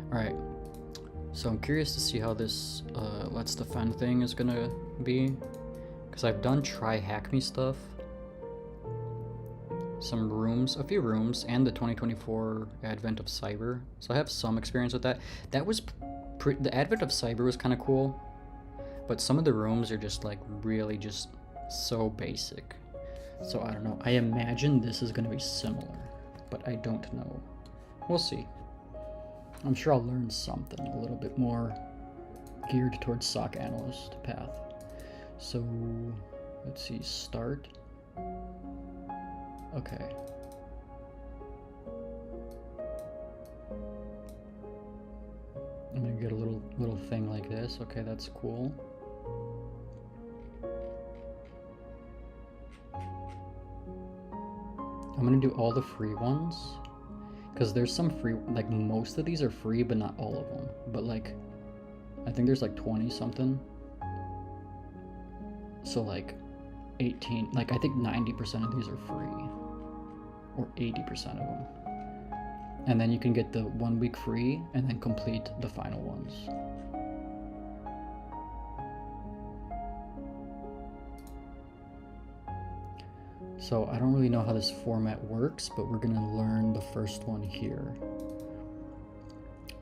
Alright, so I'm curious to see how this Let's Defend thing is gonna be. Because I've done try hack me stuff. Some rooms, a few rooms, and the 2024 Advent of Cyber. So I have some experience with that. That was the Advent of Cyber was kind of cool, but some of the rooms are just like really just so basic. So I don't know. I imagine this is going to be similar, but I don't know. We'll see. I'm sure I'll learn something a little bit more geared towards SOC analyst path. So let's see, start. Okay. I'm gonna get a little thing like this. Okay, that's cool. I'm gonna do all the free ones, because there's some free, like most of these are free, but not all of them. But like, I think there's like 20 something. So like 18, like I think 90% of these are free, or 80% of them. And then you can get the 1 week free and then complete the final ones. So I don't really know how this format works, but we're gonna learn the first one here.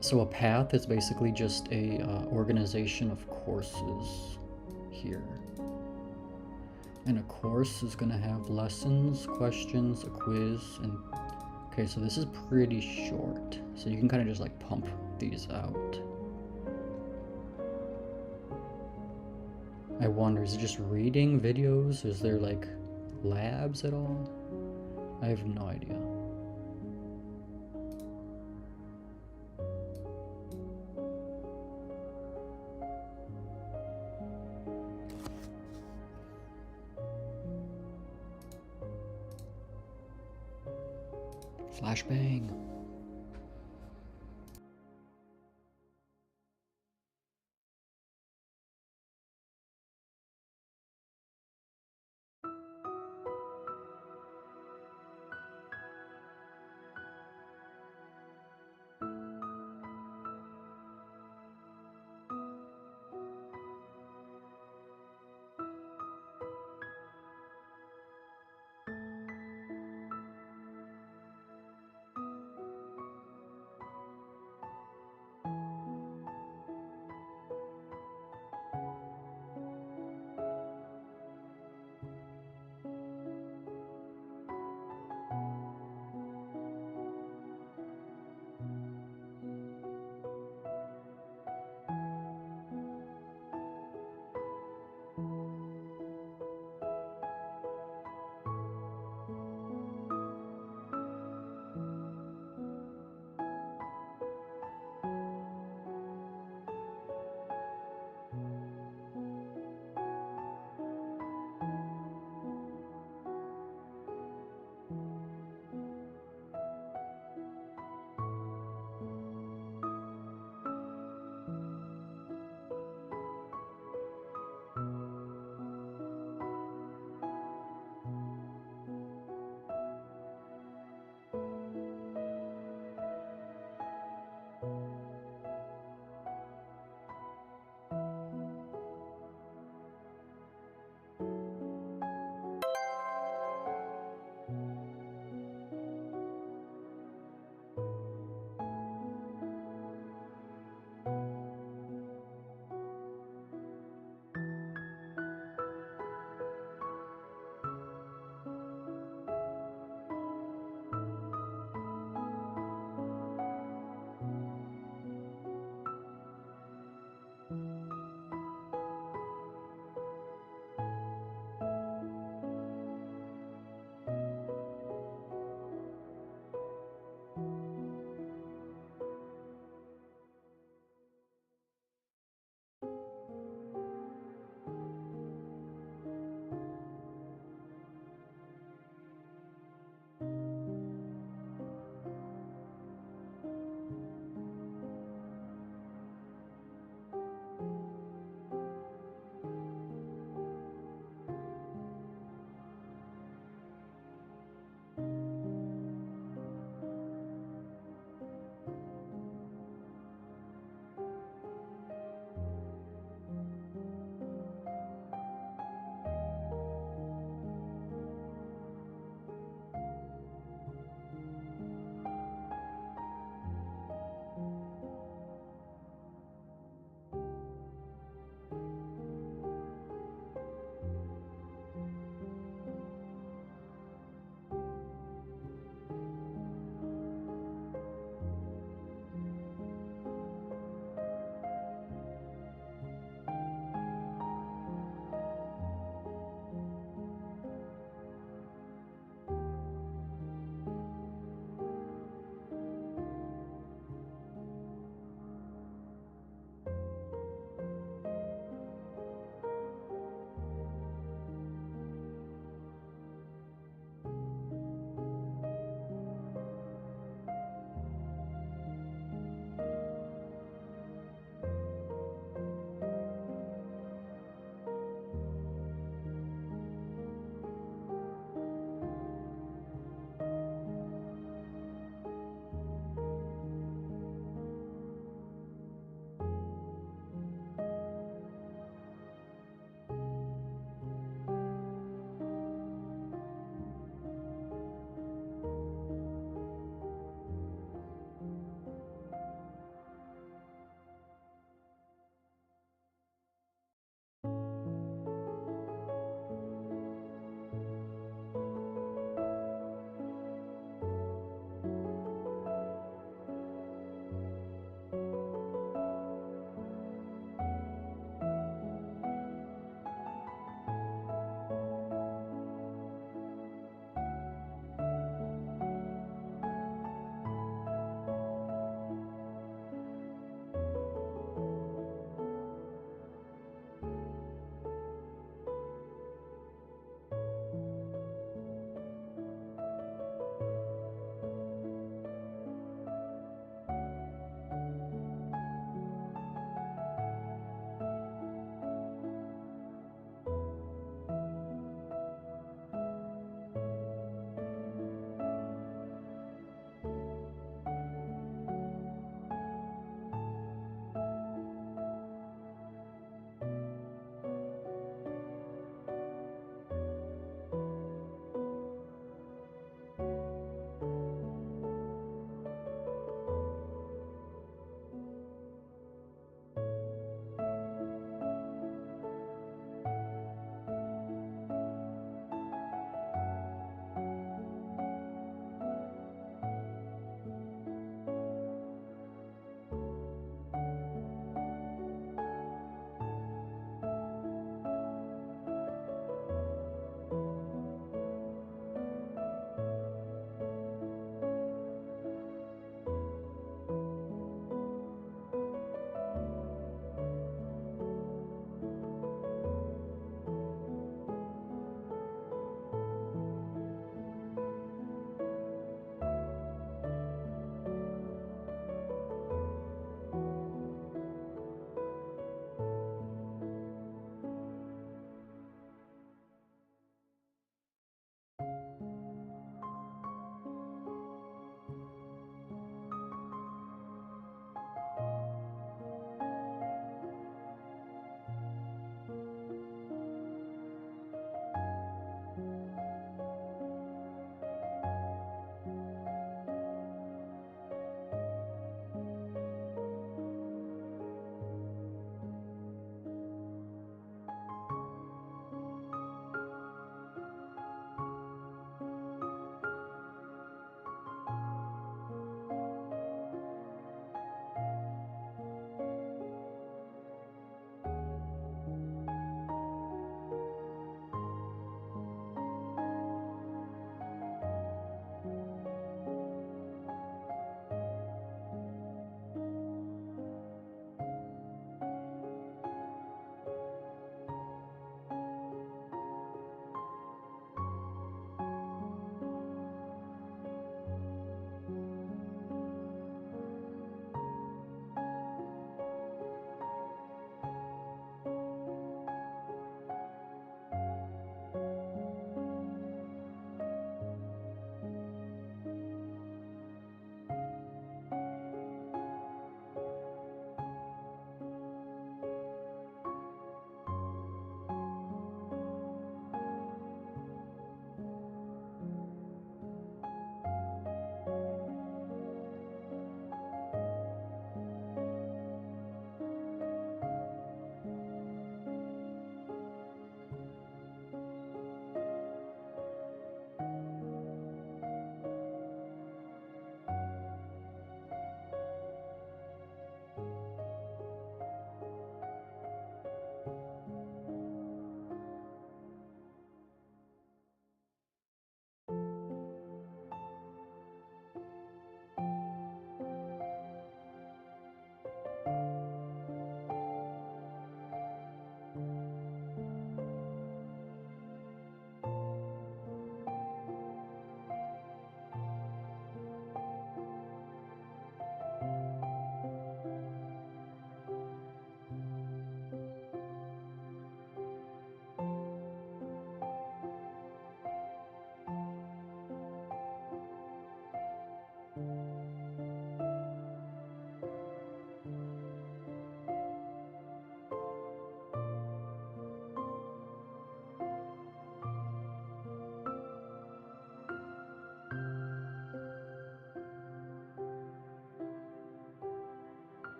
So a path is basically just a organization of courses here. And a course is gonna have lessons, questions, a quiz, and okay, so this is pretty short. So you can kind of just like pump these out. I wonder, is it just reading videos? Is there like labs at all? I have no idea. Flashbang.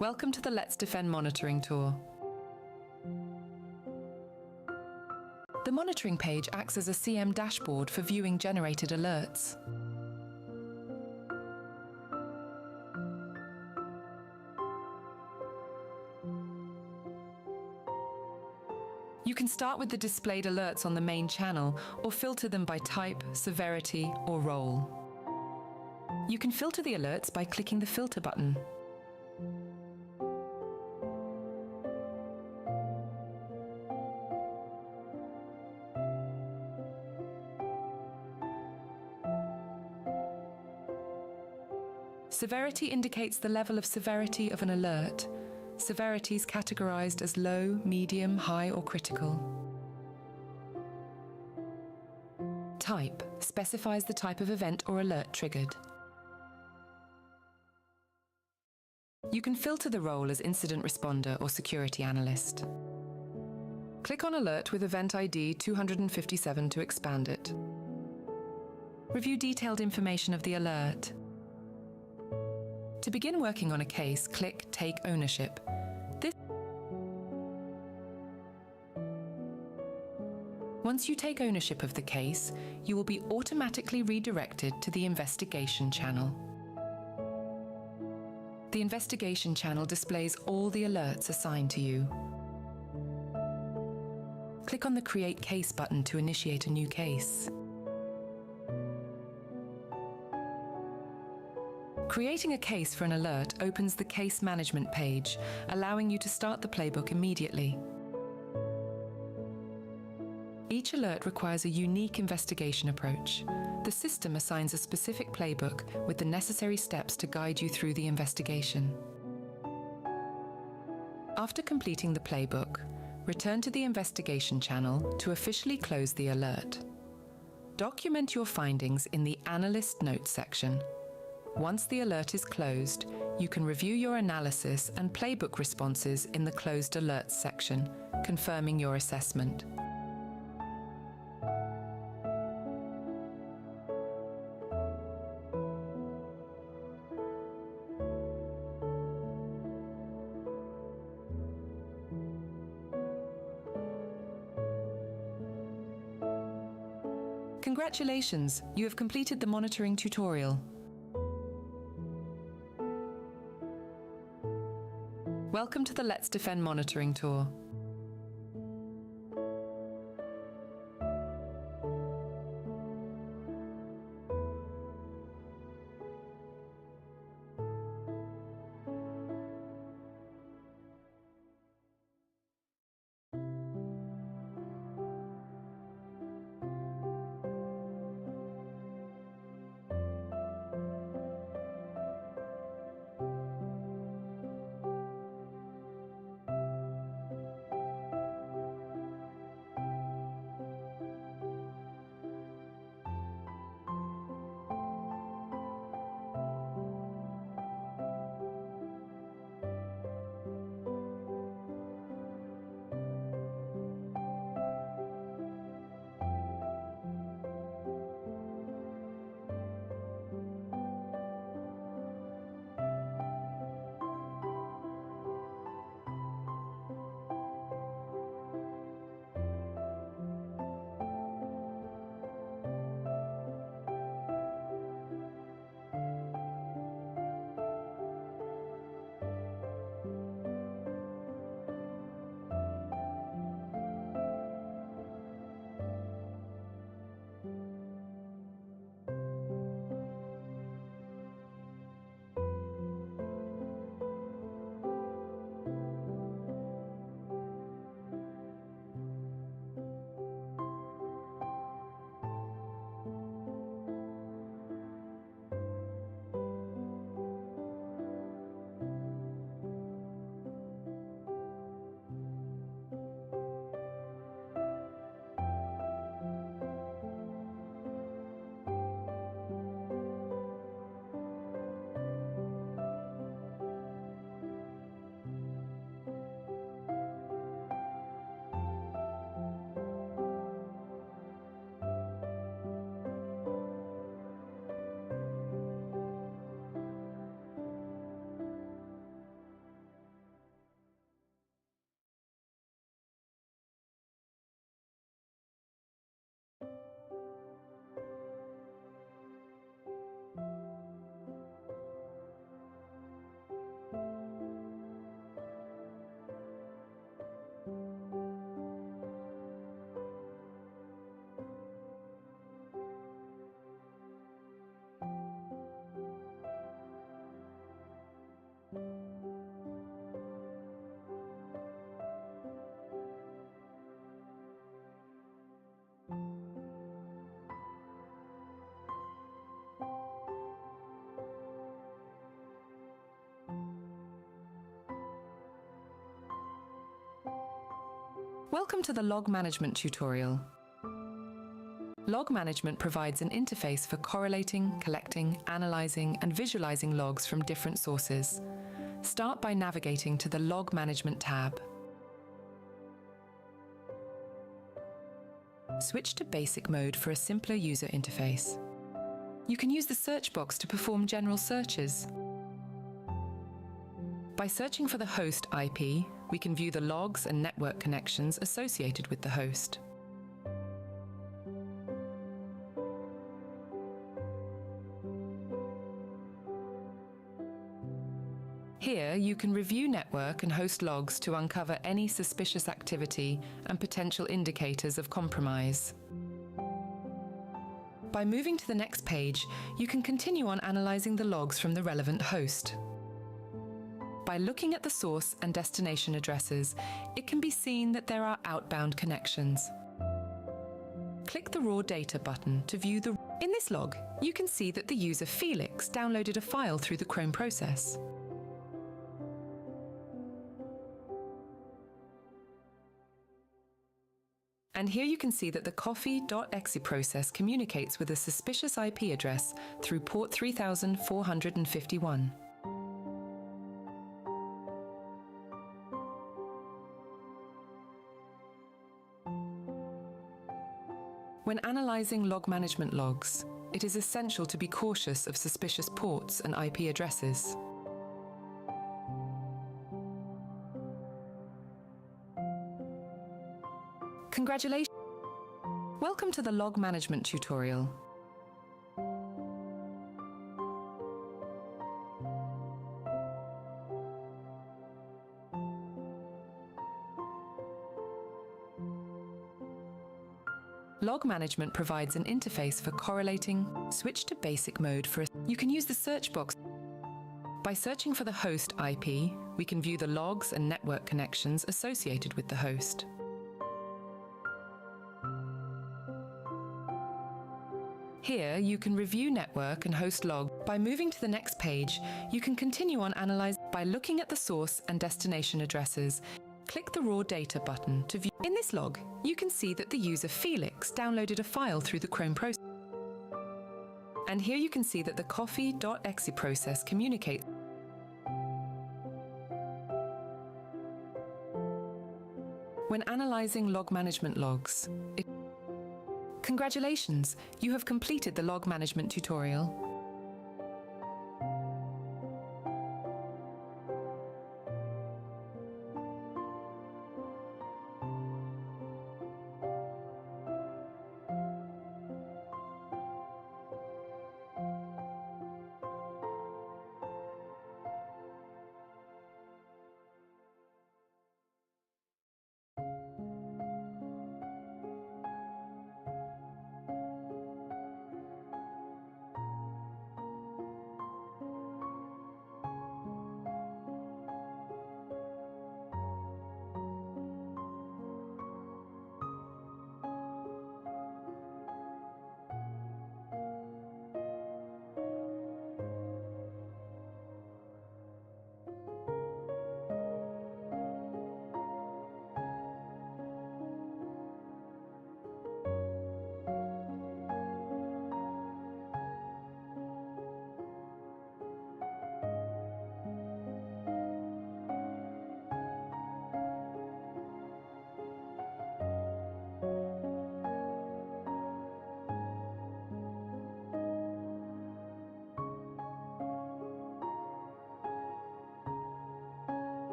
Welcome to the Let's Defend monitoring tour. The monitoring page acts as a CM dashboard for viewing generated alerts. You can start with the displayed alerts on the main channel or filter them by type, severity, or role. You can filter the alerts by clicking the filter button. Severity indicates the level of severity of an alert. Severity is categorized as low, medium, high, or critical. Type specifies the type of event or alert triggered. You can filter the role as incident responder or security analyst. Click on Alert with Event ID 257 to expand it. Review detailed information of the alert. To begin working on a case, click Take Ownership. Once you take ownership of the case, you will be automatically redirected to the investigation channel. The investigation channel displays all the alerts assigned to you. Click on the Create Case button to initiate a new case. Creating a case for an alert opens the Case Management page, allowing you to start the playbook immediately. Each alert requires a unique investigation approach. The system assigns a specific playbook with the necessary steps to guide you through the investigation. After completing the playbook, return to the investigation channel to officially close the alert. Document your findings in the Analyst Notes section. Once the alert is closed, you can review your analysis and playbook responses in the Closed Alerts section, confirming your assessment. Congratulations, you have completed the monitoring tutorial. Welcome to the Let's Defend monitoring tour. Welcome to the Log Management tutorial. Log management provides an interface for correlating, collecting, analyzing, and visualizing logs from different sources. Start by navigating to the Log Management tab. Switch to Basic mode for a simpler user interface. You can use the search box to perform general searches. By searching for the host IP, we can view the logs and network connections associated with the host. Here, you can review network and host logs to uncover any suspicious activity and potential indicators of compromise. By moving to the next page, you can continue on analyzing the logs from the relevant host. By looking at the source and destination addresses, it can be seen that there are outbound connections. Click the Raw Data button to view the... In this log, you can see that the user Felix downloaded a file through the Chrome process. And here you can see that the coffee.exe process communicates with a suspicious IP address through port 3451. When analyzing log management logs, it is essential to be cautious of suspicious ports and IP addresses. Congratulations! Welcome to the Log Management tutorial. Log management provides an interface for correlating. Switch to Basic mode for you can use the search box. By searching for the host IP, we can view the logs and network connections associated with the host. Here, you can review network and host log. By moving to the next page, you can continue on analyzing by looking at the source and destination addresses. Click the Raw Data button to view. In this log, you can see that the user Felix downloaded a file through the Chrome process. And here you can see that the coffee.exe process communicates. When analyzing log management logs, Congratulations! You have completed the log management tutorial.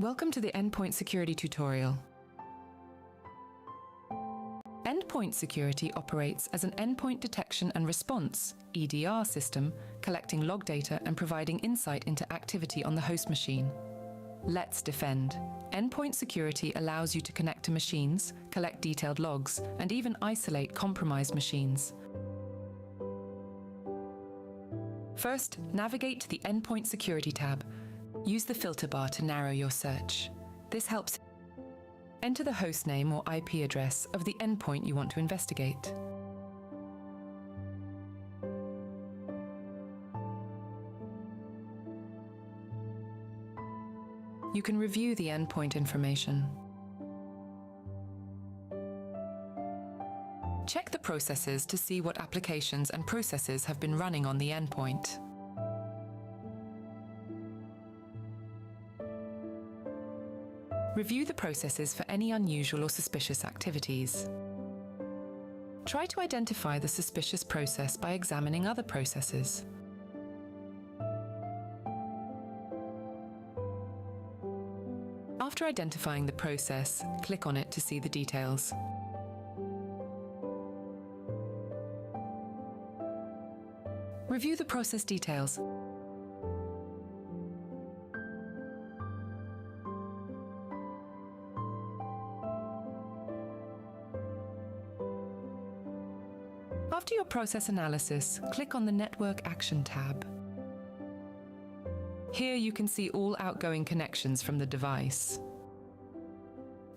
Welcome to the Endpoint Security tutorial. Endpoint security operates as an endpoint detection and response (EDR) system, collecting log data and providing insight into activity on the host machine. Let's defend. Endpoint security allows you to connect to machines, collect detailed logs, and even isolate compromised machines. First, navigate to the Endpoint Security tab. Use the filter bar to narrow your search. This helps. Enter the host name or IP address of the endpoint you want to investigate. You can review the endpoint information. Check the processes to see what applications and processes have been running on the endpoint. Review the processes for any unusual or suspicious activities. Try to identify the suspicious process by examining other processes. After identifying the process, click on it to see the details. Review the process details. After your process analysis, click on the Network Action tab. Here you can see all outgoing connections from the device.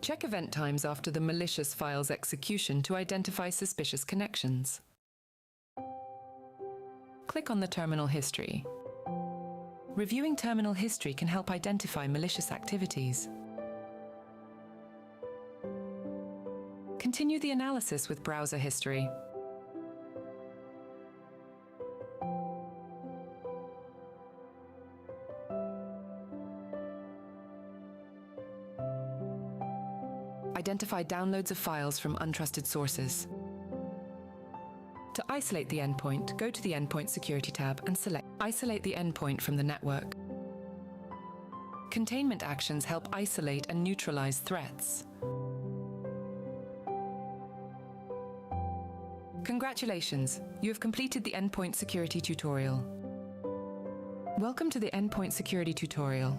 Check event times after the malicious file's execution to identify suspicious connections. Click on the terminal history. Reviewing terminal history can help identify malicious activities. Continue the analysis with browser history. Identify downloads of files from untrusted sources. To isolate the endpoint, go to the Endpoint Security tab and select Isolate the endpoint from the network. Containment actions help isolate and neutralize threats. Congratulations! You have completed the Endpoint Security tutorial. Welcome to the Endpoint Security tutorial.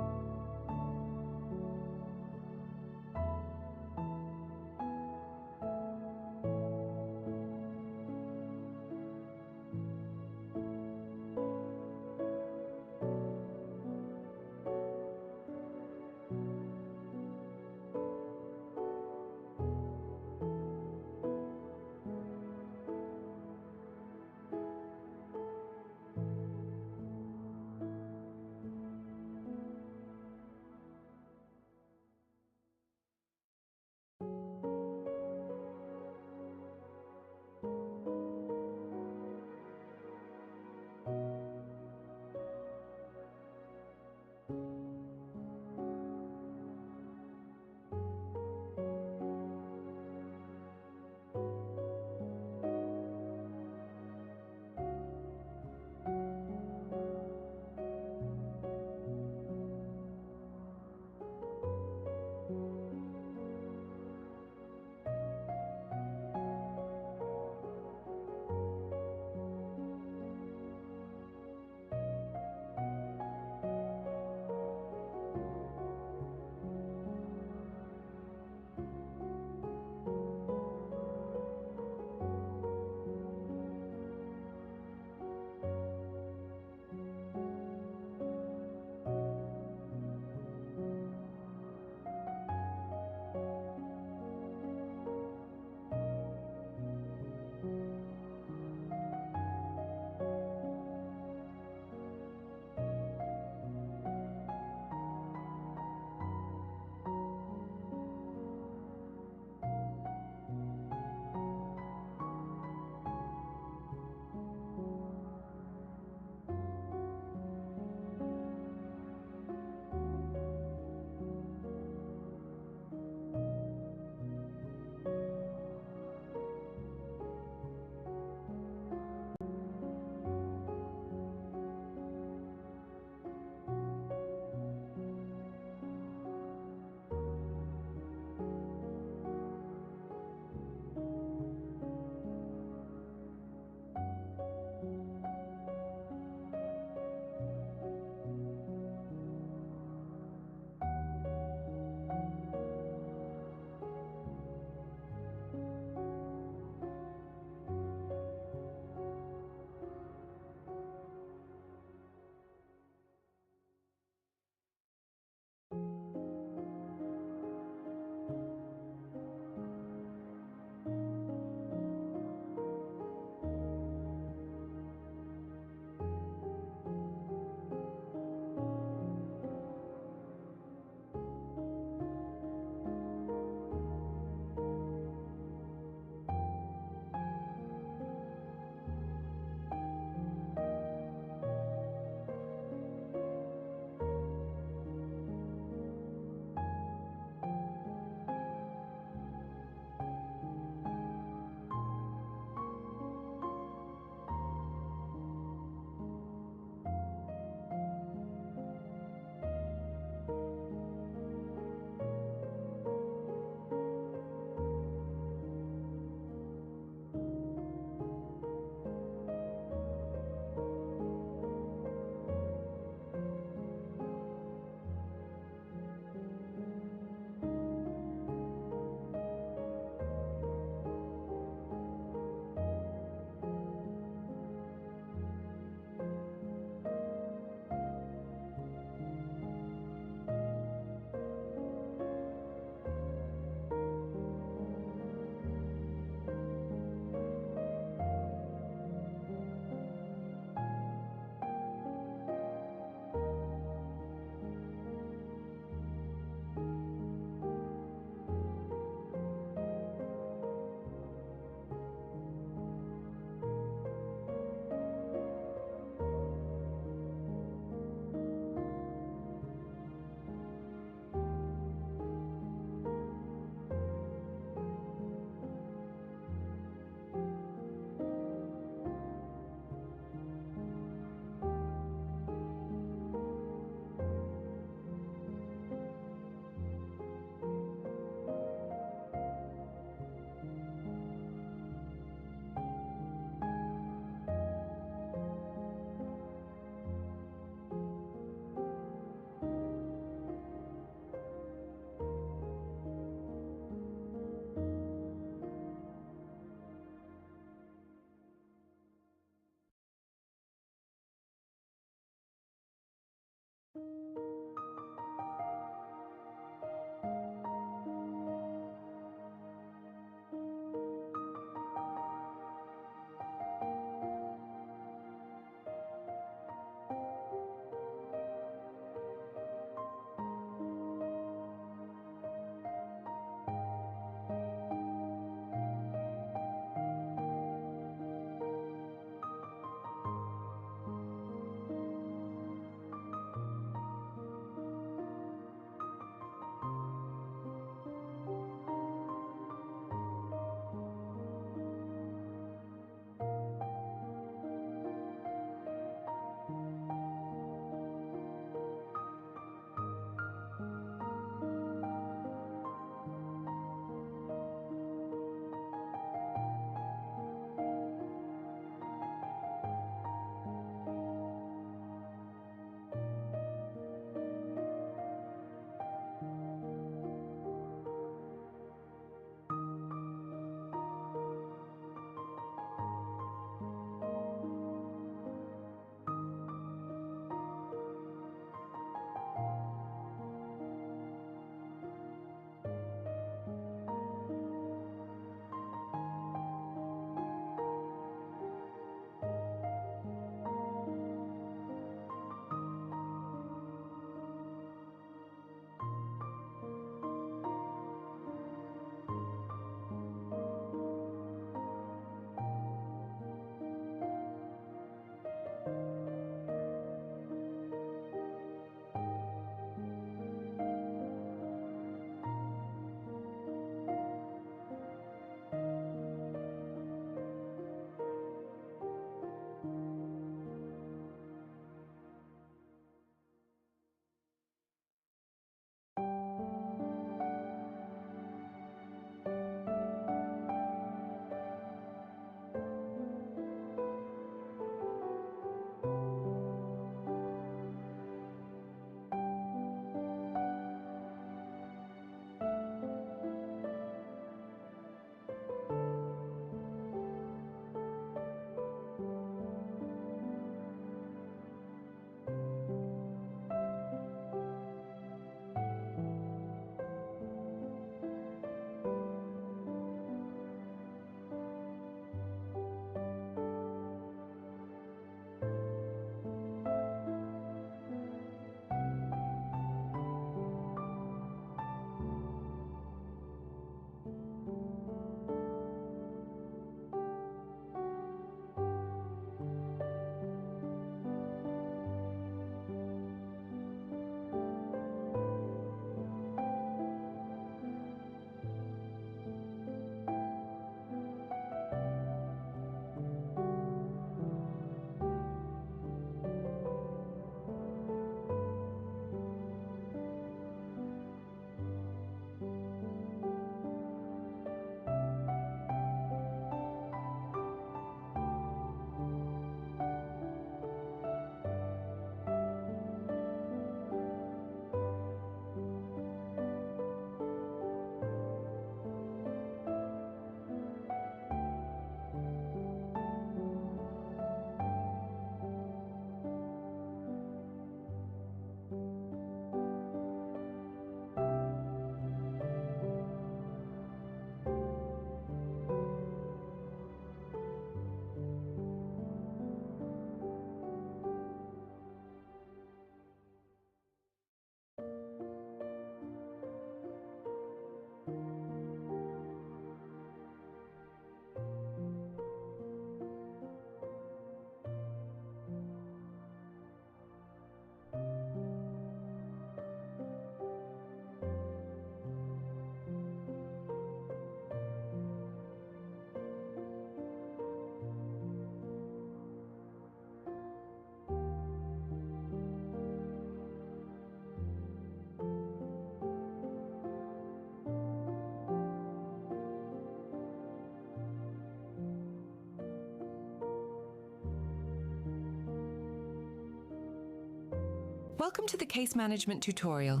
Welcome to the case management tutorial.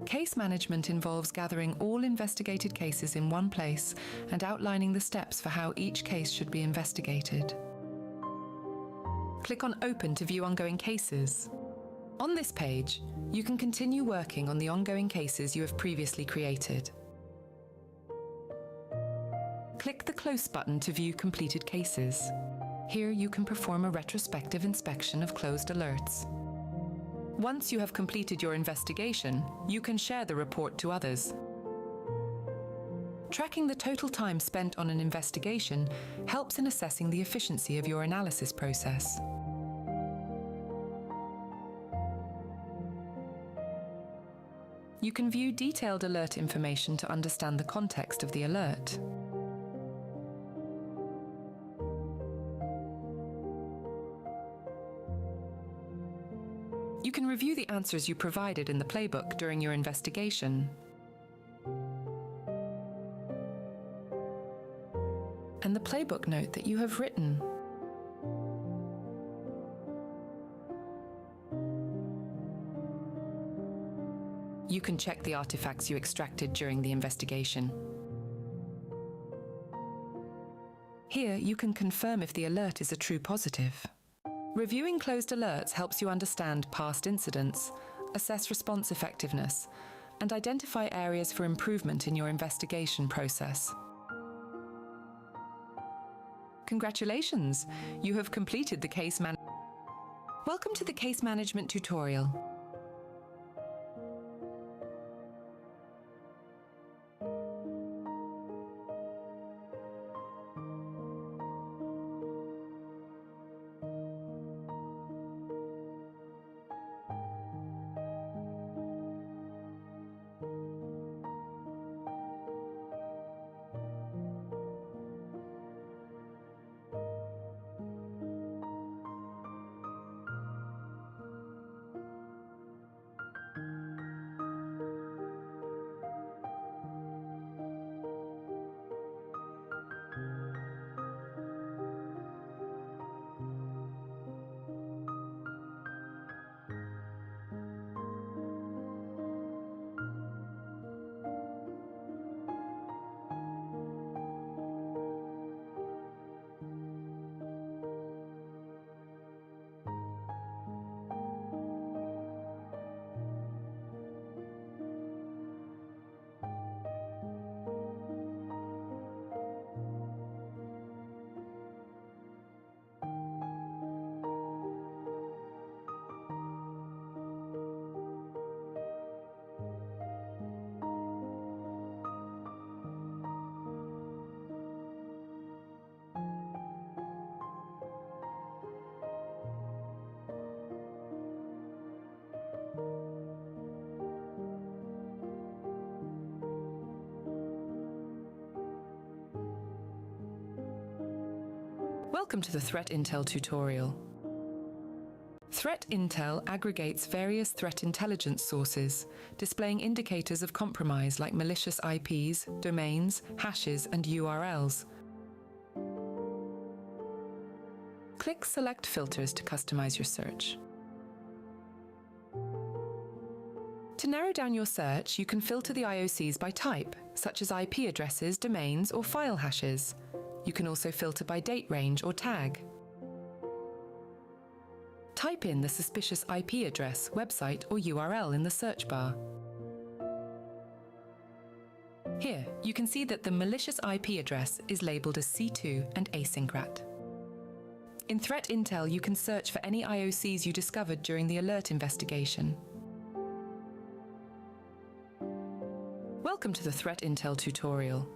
Case management involves gathering all investigated cases in one place and outlining the steps for how each case should be investigated. Click on Open to view ongoing cases. On this page, you can continue working on the ongoing cases you have previously created. Click the Close button to view completed cases. Here you can perform a retrospective inspection of closed alerts. Once you have completed your investigation, you can share the report to others. Tracking the total time spent on an investigation helps in assessing the efficiency of your analysis process. You can view detailed alert information to understand the context of the alert. You can review the answers you provided in the playbook during your investigation. And the playbook note that you have written. You can check the artifacts you extracted during the investigation. Here, you can confirm if the alert is a true positive. Reviewing closed alerts helps you understand past incidents, assess response effectiveness, and identify areas for improvement in your investigation process. Congratulations! You have completed the case management. Welcome to the case management tutorial. Welcome to the Threat Intel tutorial. Threat Intel aggregates various threat intelligence sources, displaying indicators of compromise like malicious IPs, domains, hashes, and URLs. Click Select Filters to customize your search. To narrow down your search, you can filter the IOCs by type, such as IP addresses, domains, or file hashes. You can also filter by date range or tag. Type in the suspicious IP address, website, or URL in the search bar. Here, you can see that the malicious IP address is labeled as C2 and asyncrat. In Threat Intel, you can search for any IOCs you discovered during the alert investigation. Welcome to the Threat Intel tutorial.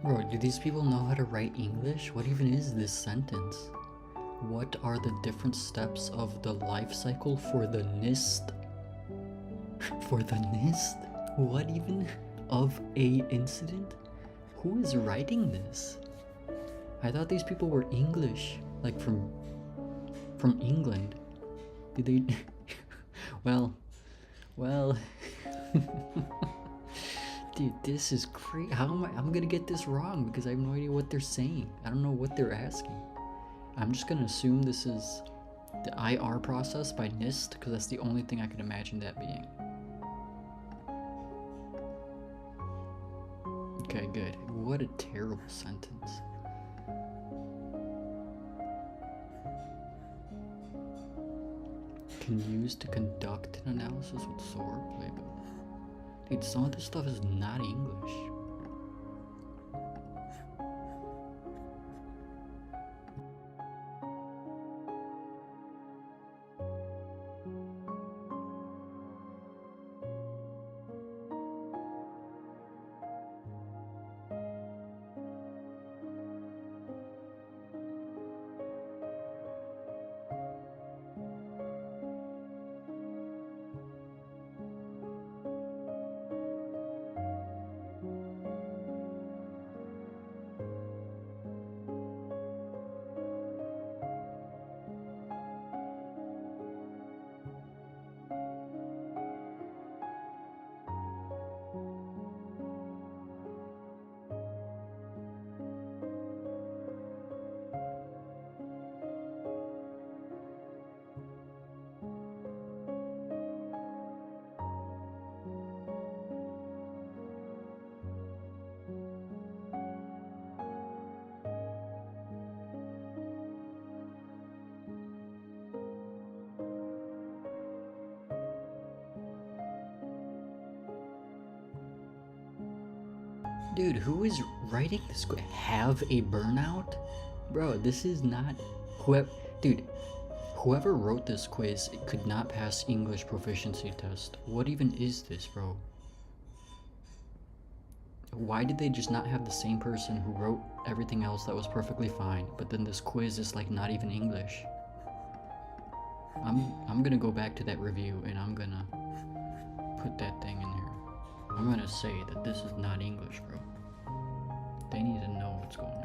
Bro, do these people know how to write English? What even is this sentence? What are the different steps of the life cycle for the NIST? For the NIST? What even? Of a incident? Who is writing this? I thought these people were English, like from England. Did they? well, dude, this is crazy. How am I'm gonna get this wrong because I have no idea what they're saying. I don't know what they're asking. I'm just gonna assume this is the IR process by NIST because that's the only thing I can imagine that being. Okay, good. What a terrible sentence. Can use to conduct an analysis with SOAR playbook. Dude, some of this stuff is not English. Dude, who is writing this? Have a burnout? Bro, this is not... Whoever wrote this quiz could not pass English proficiency test. What even is this, bro? Why did they just not have the same person who wrote everything else that was perfectly fine, but then this quiz is like not even English? I'm gonna go back to that review and I'm gonna put that thing in here. I'm gonna say that this is not English, bro. They need to know what's going on.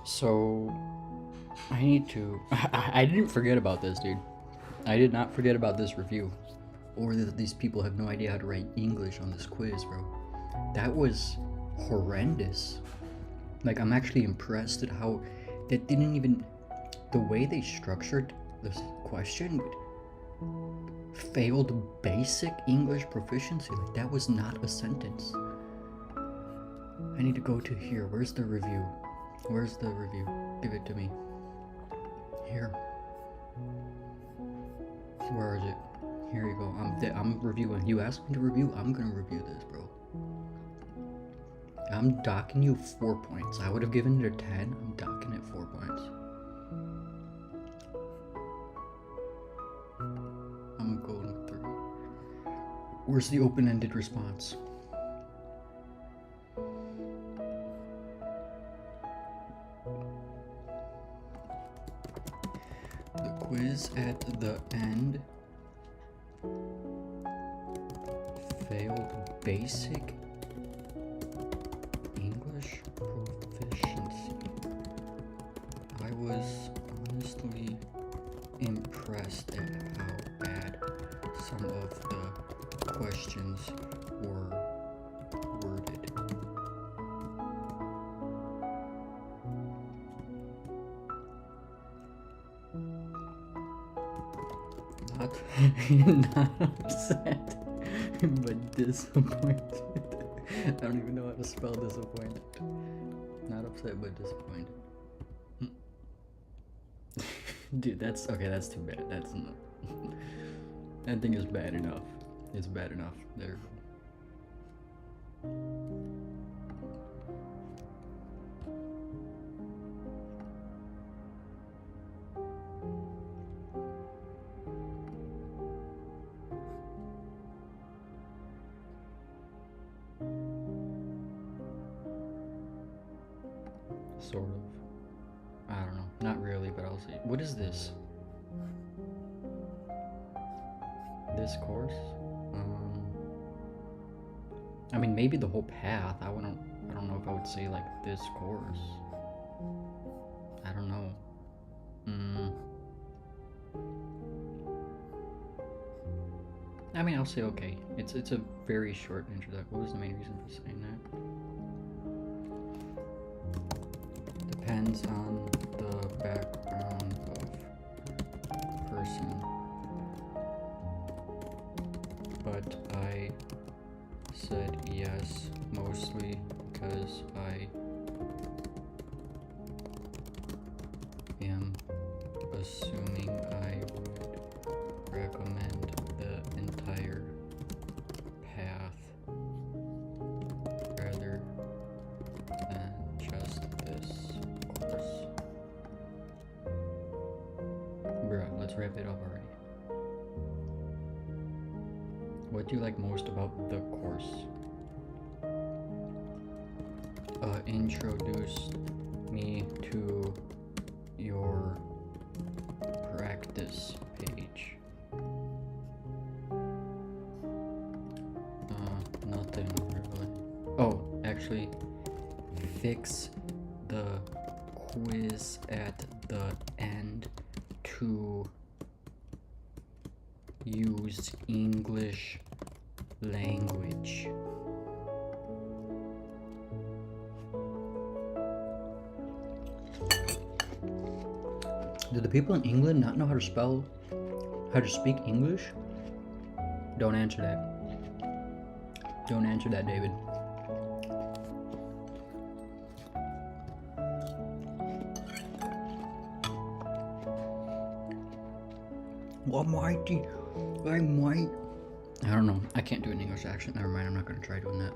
So I need to. I didn't forget about this, dude. I did not forget about this review, or that these people have no idea how to write English on this quiz, bro. That was horrendous. Like, I'm actually impressed at how that didn't even. The way they structured this question, failed basic English proficiency. Like, that was not a sentence. I need to go to here. Where's the review? Where's the review? Give it to me. Here. Where is it? Here you go. I'm reviewing. You asked me to review. I'm gonna review this, bro. I'm docking you 4 points. I would have given it a 10. I'm docking it 4 points. I'm going through. Where's the open-ended response? The quiz at the end failed basic English proficiency. I was honestly impressed at how bad some of the questions were worded. Not upset, but disappointed. I don't even know how to spell disappointed. Not upset, but disappointed. Dude, that's okay. That's too bad. That's not. That thing is bad enough. It's bad enough. There. Sort of. I don't know. Not really, but I'll see. What is this? This course? I mean, maybe the whole path. I don't know if I would say like this course. I don't know. I mean, I'll say okay. It's a very short introduction. What was the main reason for saying that? Depends on the background of person. But I said yes, mostly because I am assuming I would recommend the entire path rather than just this course. Bruh, let's wrap it up already. What do you like most about the course? Introduced me to your practice page. Nothing really. Oh, actually, fix the quiz at the end to use English language. Do the people in England not know how to speak English? Don't answer that. Don't answer that, David. Almighty, I might. I don't know. I can't do an English accent. Never mind. I'm not gonna try doing that.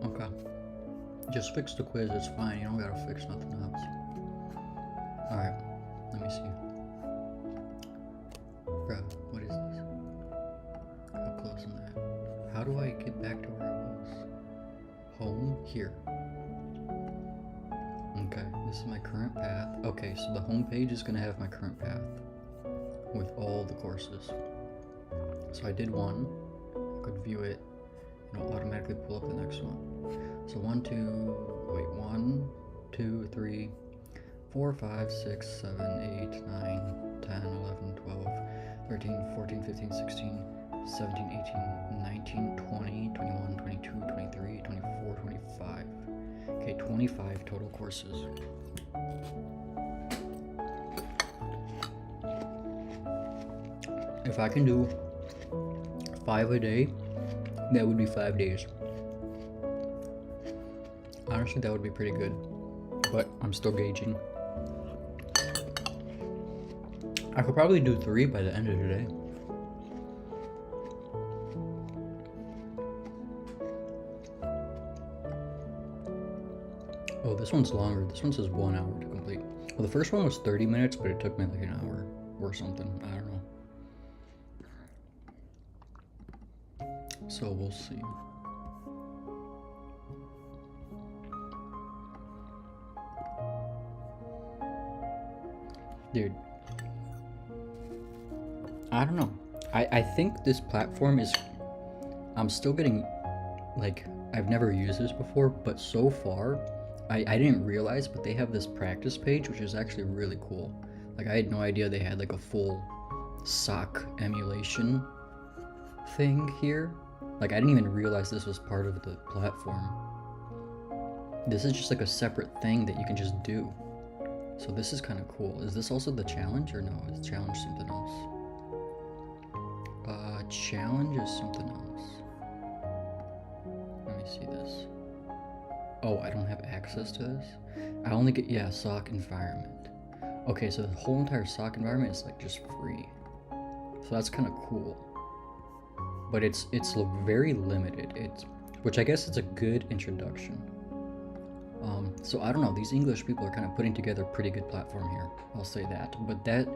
Okay. Just fix the quiz. It's fine. You don't gotta fix nothing else. All right. Let me see. Bruh, what is this? How close am I? How do I get back to where I was? Home here. Okay, this is my current path. Okay, so the home page is gonna have my current path with all the courses. So I did one. I could view it it'll automatically pull up the next one. So 1, 2, 3, 4, 5, 6, 7, 8, 9, 10, 11, 12, 13, 14, 15, 16, 17, 18, 19, 20, 21, 22, 23, 24, 25. Okay, 25 total courses. If I can do 5 a day, that would be 5 days. Honestly, that would be pretty good, but I'm still gauging. I could probably do 3 by the end of the day. Oh, this one's longer. This one says 1 hour to complete. Well, the first one was 30 minutes, but it took me like an hour or something. I don't know. So we'll see. Dude, I don't know. I think this platform is, I'm still getting, like, I've never used this before, but so far, I didn't realize, but they have this practice page, which is actually really cool. Like, I had no idea they had like a full SOC emulation thing here. Like, I didn't even realize this was part of the platform. This is just like a separate thing that you can just do. So this is kind of cool. Is this also the challenge, or no? Is challenge something else? Challenge is something else. Let me see this. Oh, I don't have access to this? I only get, yeah, SOC environment. Okay, so the whole entire SOC environment is like just free. So that's kind of cool. But it's very limited. Which I guess it's a good introduction. So I don't know, these English people are kind of putting together a pretty good platform here. I'll say that. But that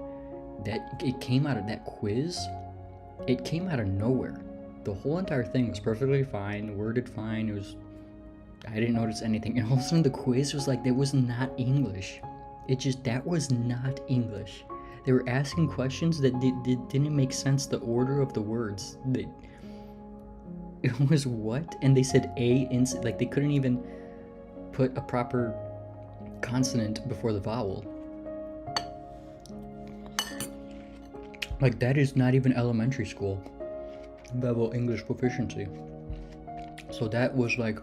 it came out of that quiz. It came out of nowhere. The whole entire thing was perfectly fine, worded fine. I didn't notice anything. And all of a sudden the quiz was like, that was not English. That was not English. They were asking questions that didn't make sense, the order of the words. It was what? And they said like they couldn't even put a proper consonant before the vowel. Like, that is not even elementary school level English proficiency. So that was like,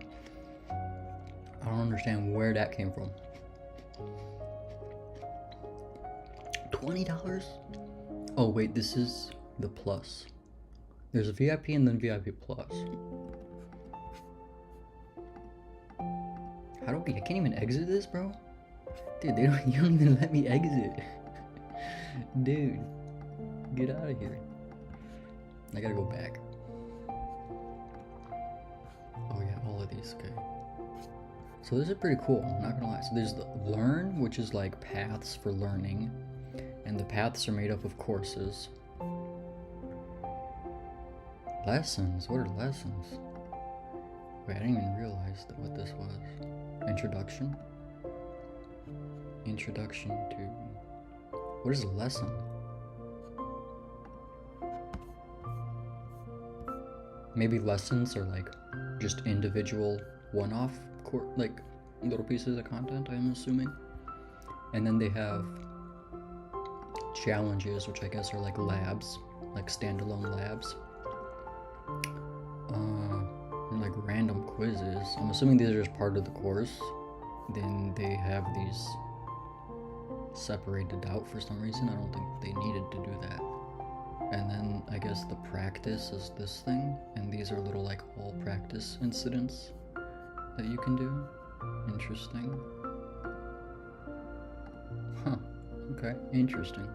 I don't understand where that came from. $20? Oh wait, this is the plus. There's a VIP and then VIP plus. How do I can't even exit this, bro? Dude, you don't even let me exit. Dude, get out of here. I gotta go back. Oh yeah, all of these, okay. So this is pretty cool, I'm not gonna lie. So there's the learn, which is like paths for learning. And the paths are made up of courses. Lessons, what are lessons? Wait, I didn't even realize what this was. Introduction? Introduction to... What is a lesson? Maybe lessons are like just individual one-off like little pieces of content, I'm assuming. And then they have challenges, which I guess are like labs, like standalone labs. And like random quizzes. I'm assuming these are just part of the course. Then they have these separated out for some reason. I don't think they needed to do that. And then I guess the practice is this thing, and these are little like all practice incidents that you can do. Interesting. Huh. Okay, interesting.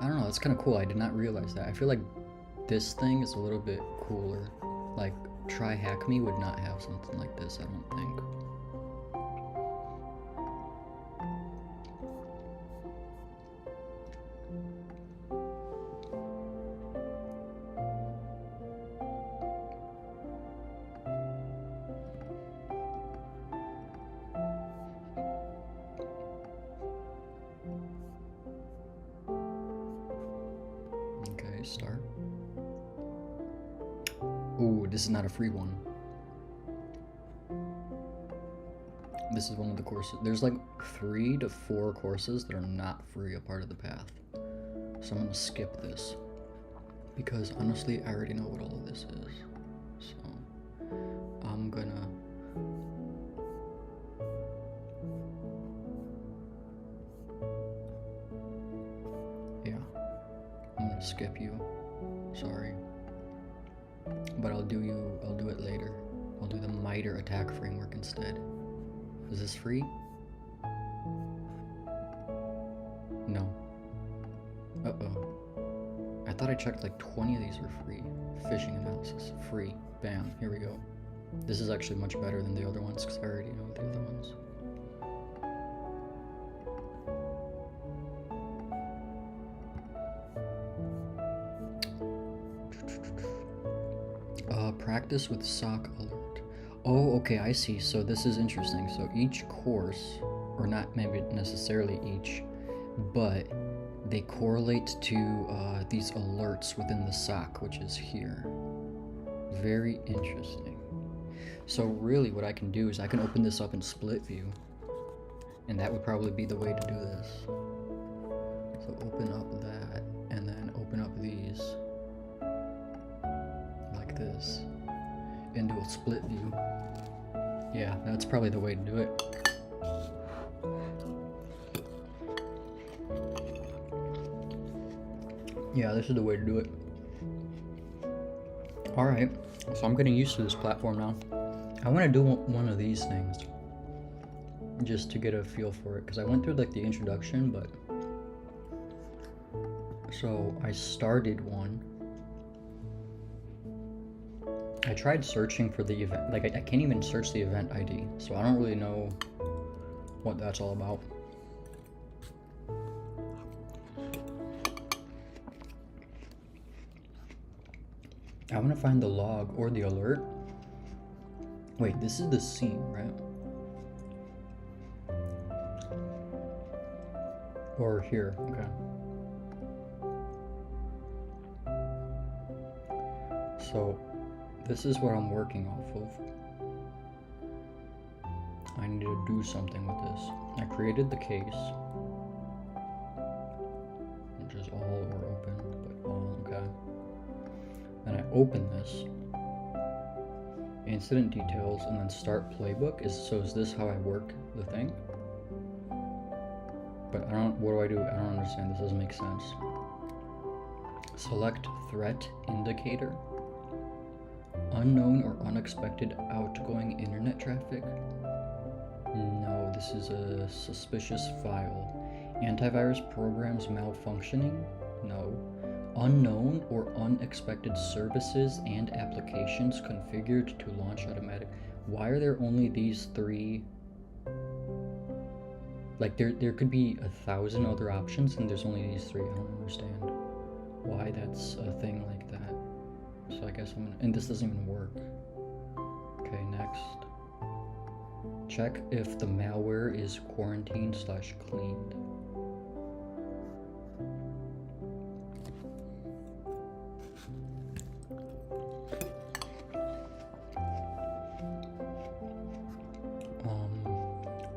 I don't know, that's kind of cool. I did not realize that. I feel like this thing is a little bit cooler. Like, Try Hack Me would not have something like this, I don't think. Okay, start. this is not a free one. This is one of the courses. There's like 3 to 4 courses that are not free a part of the path. So I'm gonna skip this because honestly I already know what all of this is. So I'm gonna skip you. Sorry. But I'll do it later. I'll do the MITRE attack framework instead. Is this free? No. Uh-oh. I thought I checked like 20 of these were free. Phishing analysis, free. Bam, here we go. This is actually much better than the other ones because I already know the other ones. Practice with SOC alert. Oh, okay, I see. So this is interesting. So each course, or not maybe necessarily each, but they correlate to these alerts within the SOC, which is here. Very interesting. So really what I can do is I can open this up in split view, and that would probably be the way to do this. So open up that, and then open up these like this into a split view. Yeah, that's probably the way to do it. Yeah, this is the way to do it. Alright, so I'm getting used to this platform now. I want to do one of these things just to get a feel for it, because I went through like the introduction, but so I started one. I tried searching for the event, like I can't even search the event ID, so I don't really know what that's all about. I want to find the log or the alert. Wait, this is the scene, right? Or here, okay. So this is what I'm working off of. I need to do something with this. I created the case, which is all or open, but all, okay. Then I open this, incident details, and then start playbook. Is this how I work the thing? But what do I do? I don't understand, this doesn't make sense. Select threat indicator. Unknown or unexpected outgoing internet traffic? No, this is a suspicious file. Antivirus programs malfunctioning? No. Unknown or unexpected services and applications configured to launch automatic. Why are there only these 3? Like there could be 1,000 other options and there's only these 3. I don't understand why that's a thing like that. So I guess I'm gonna, and this doesn't even work. Okay, next. Check if the malware is quarantined/cleaned.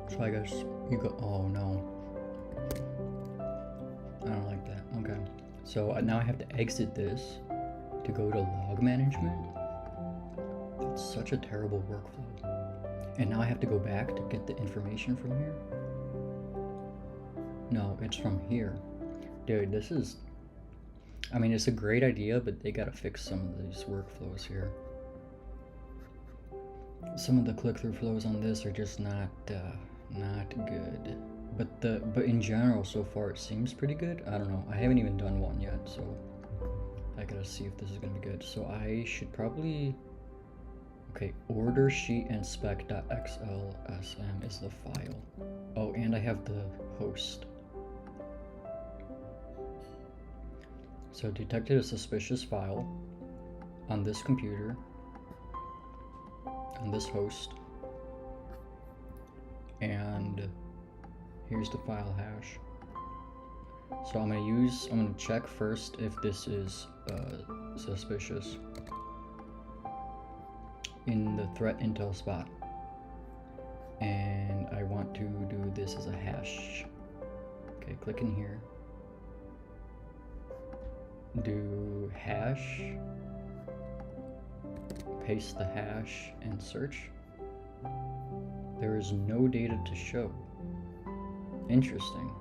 So I guess you go, oh no. I don't like that, okay. So now I have to exit this to go to log management. That's such a terrible workflow. And now I have to go back to get the information from here? No, it's from here. Dude, this is, I mean, it's a great idea, but they gotta fix some of these workflows here. Some of the click-through flows on this are just not good. But in general, so far it seems pretty good. I don't know. I haven't even done one yet, so I gotta see if this is gonna be good. So I should probably, okay, order sheet and spec.xlsm is the file. Oh, and I have the host. So detected a suspicious file on this computer, on this host, and here's the file hash. So I'm gonna check first if this is suspicious. in the threat intel spot. And I want to do this as a hash. Okay, click in here. Do hash. Paste the hash and search. There is no data to show. Interesting.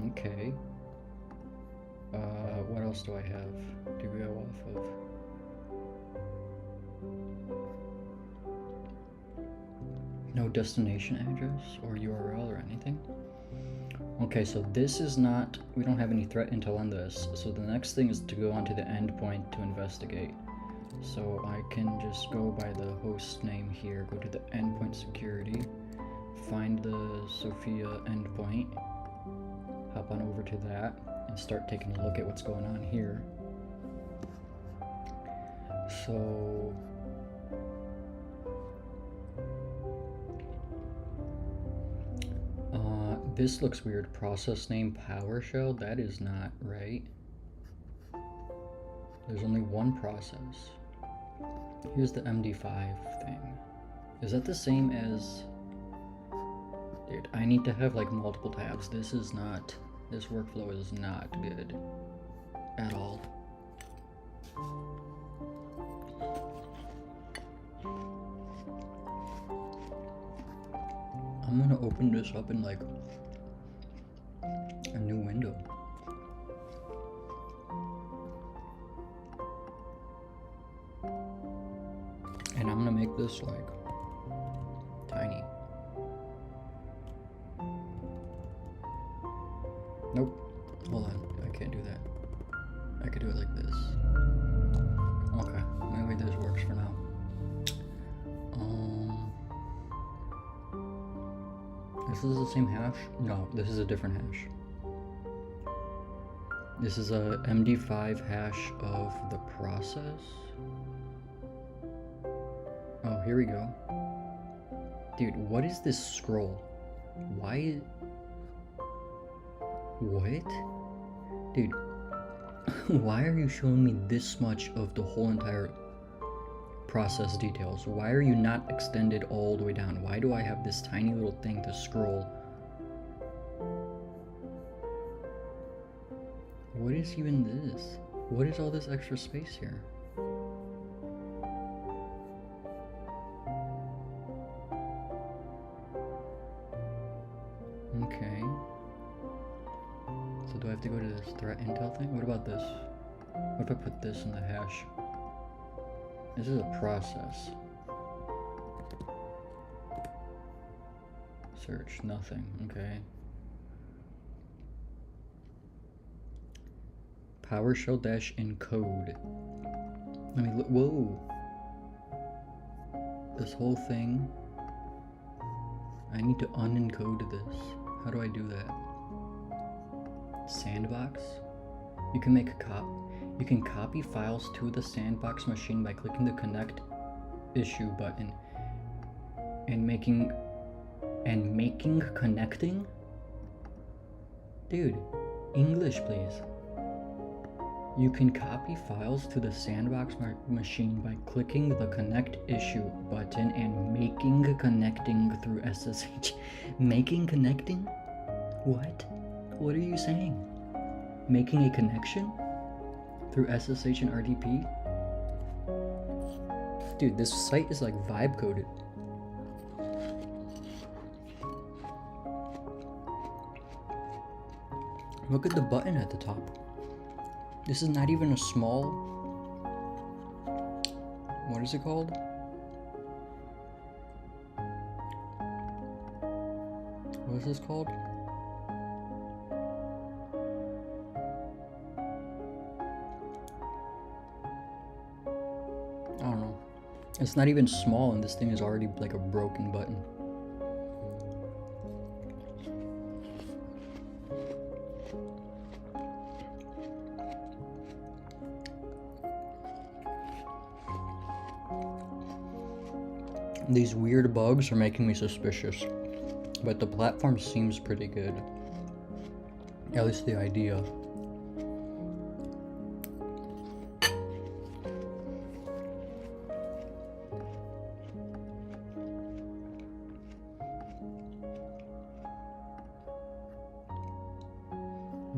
Okay. What else do I have to go off of? No destination address or URL or anything. Okay, so this is not, we don't have any threat intel on this. So the next thing is to go onto the endpoint to investigate. So I can just go by the host name here, go to the endpoint security, find the Sophia endpoint, hop on over to that, and start taking a look at what's going on here. So this looks weird. Process name PowerShell, that is not right. There's only one process. Here's the MD5 thing. Is that the same as... Dude, I need to have like multiple tabs. This workflow is not good at all. I'm gonna open this up in like a new window. And I'm gonna make this like tiny. Nope. Hold on. I can't do that. I could do it like this. Okay. Maybe this works for now. This is the same hash? No, this is a different hash. This is a MD5 hash of the process. Oh, here we go. Dude, what is this scroll? Why? What? Dude, why are you showing me this much of the whole entire process details? Why are you not extended all the way down? Why do I have this tiny little thing to scroll? What is even this? What is all this extra space here? Okay. So do I have to go to this threat intel thing? What about this? What if I put this in the hash? This is a process. Search, nothing, okay. PowerShell dash encode. Let me look, whoa. This whole thing. I need to unencode this. How do I do that? Sandbox? You can make a copy. You can copy files to the sandbox machine by clicking the connect issue button and making connecting? Dude, English please. You can copy files to the sandbox machine by clicking the connect issue button and making connecting through SSH. Making connecting? What? What are you saying? Making a connection? Through SSH and RDP? Dude, this site is like vibe coded. Look at the button at the top. This is not even a small... What is it called? What is this called? I don't know. It's not even small and this thing is already like a broken button. These weird bugs are making me suspicious, but the platform seems pretty good. At least the idea.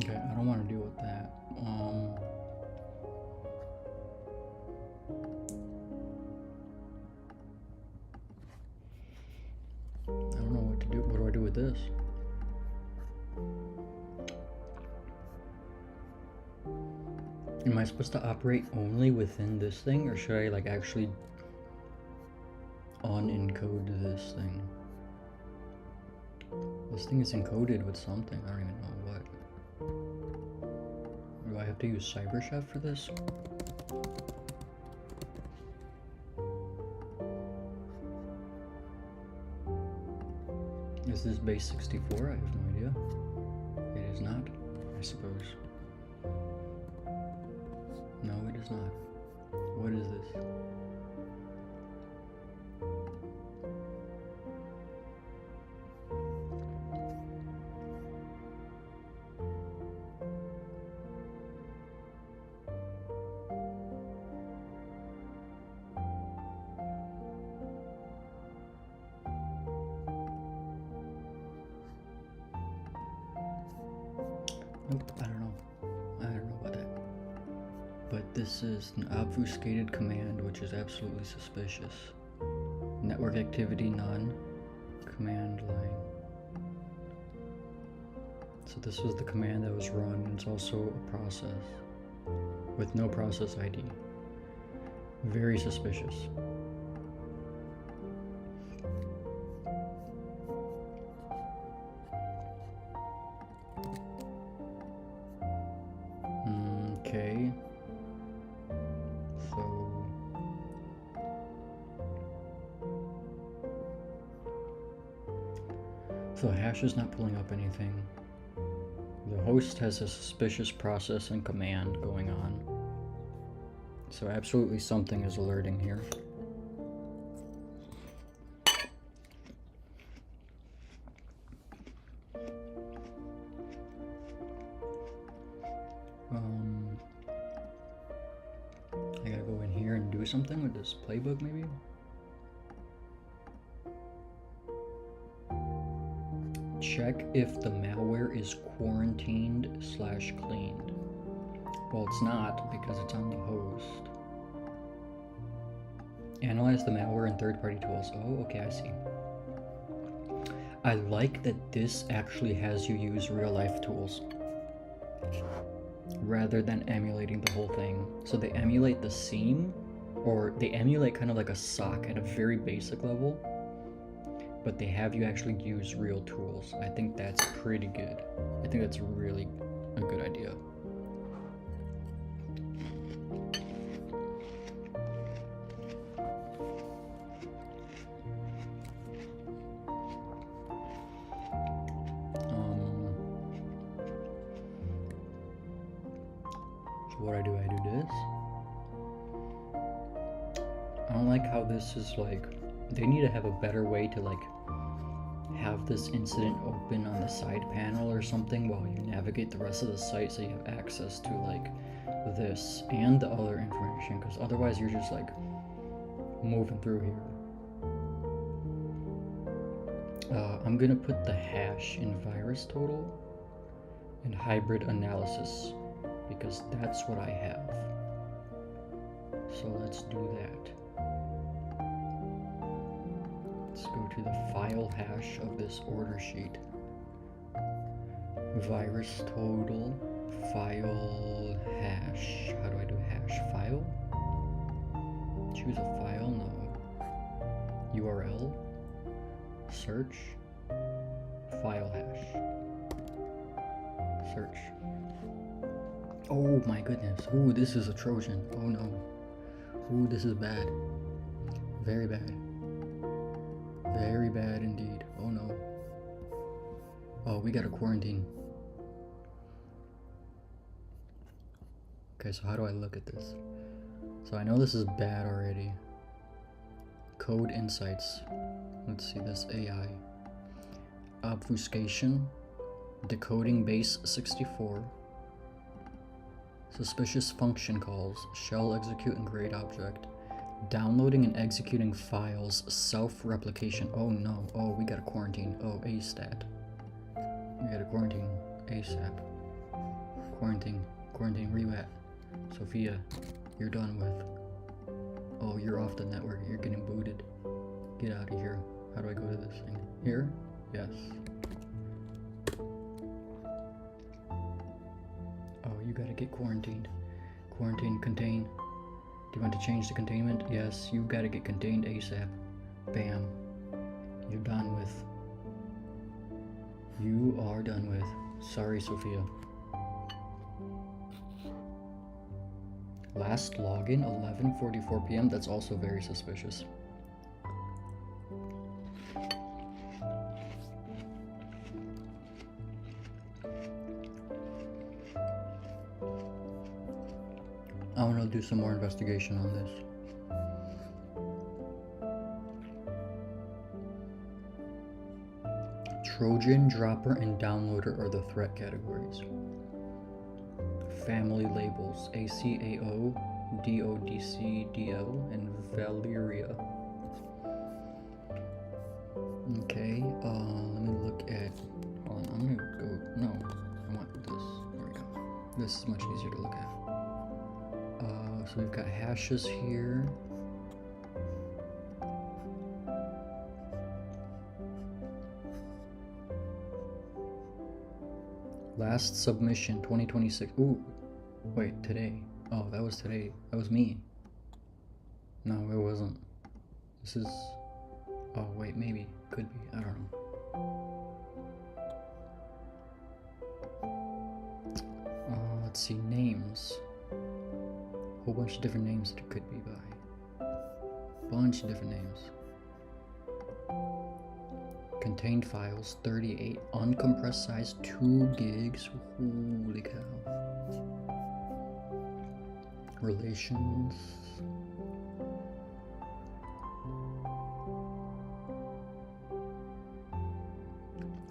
Okay, I don't want to deal with that. I don't know what to do. What do I do with this? Am I supposed to operate only within this thing, or should I like actually unencode this thing? This thing is encoded with something. I don't even know what. Do I have to use CyberChef for this? Is this base 64? I have no idea. It is not, I suppose. No, it is not. What is this? Nope, I don't know. I don't know about that. But this is an obfuscated command, which is absolutely suspicious. Network activity none. Command line. So this was the command that was run, and it's also a process with no process ID. Very suspicious. Okay. So hash is not pulling up anything. The host has a suspicious process and command going on. So absolutely something is alerting here. I gotta go in here and do something with this playbook maybe? Check if the malware is quarantined/cleaned. Well, it's not because it's on the host. Analyze the malware in third-party tools. Oh, okay, I see. I like that this actually has you use real-life tools rather than emulating the whole thing. So they emulate the seam, or they emulate kind of like a SOC at a very basic level, but they have you actually use real tools. I think that's pretty good. I think that's really a good idea. So what I do this. I don't like how this is like, they need to have a better way to like have this incident open on the side panel or something while you navigate the rest of the site, so you have access to like this and the other information, because otherwise you're just like moving through here. I'm gonna put the hash in virus total and hybrid analysis because that's what I have. So let's do that. Let's go to the file hash of this order sheet. Virus total, file hash. How do I do hash? File? Choose a file? No. URL? Search? File hash. Search. Oh my goodness. Ooh, this is a Trojan. Oh no. Ooh, this is bad. Very bad. Very bad indeed. Oh no. Oh, we got a quarantine. Okay, so how do I look at this? So I know this is bad already. Code insights. Let's see this AI. Obfuscation. Decoding base 64. Suspicious function calls. Shell execute and create object. Downloading and executing files. Self-replication. Oh no. Oh, we got a quarantine. Oh, ASTAT. We got a quarantine. ASAP. Quarantine. Quarantine, where you at? Sophia, you're done with. Oh, you're off the network. You're getting booted. Get out of here. How do I go to this thing? Here? Yes. Oh, you gotta get quarantined. Quarantine, contain. Do you want to change the containment? Yes, you gotta get contained ASAP. Bam. You're done with. You are done with. Sorry, Sophia. Last login, 11:44 p.m. That's also very suspicious. I want to do some more investigation on this. Trojan, dropper, and downloader are the threat categories. Family labels: ACAO, DODCDL, and Valeria. Okay, let me look at. Hold on, I'm gonna go. No, I want this. There we go. This is much easier to look at. So we've got hashes here. Last submission 2026. Ooh, wait, today. Oh, that was today. That was me. No, it wasn't. This is. Oh, wait, maybe. Could be. I don't know. Let's see. Names. Whole bunch of different names that it could be by. Bunch of different names. Contained files 38, uncompressed size 2 gigs. Holy cow. Relations.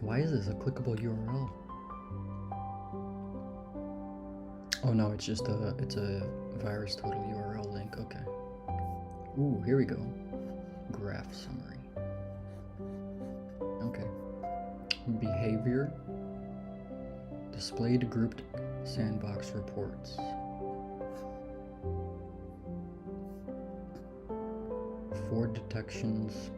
Why is this a clickable URL? Oh no, it's just a virus total URL link. Okay. Ooh, here we go. Graph summary. Okay. Behavior. Displayed grouped sandbox reports. For detections.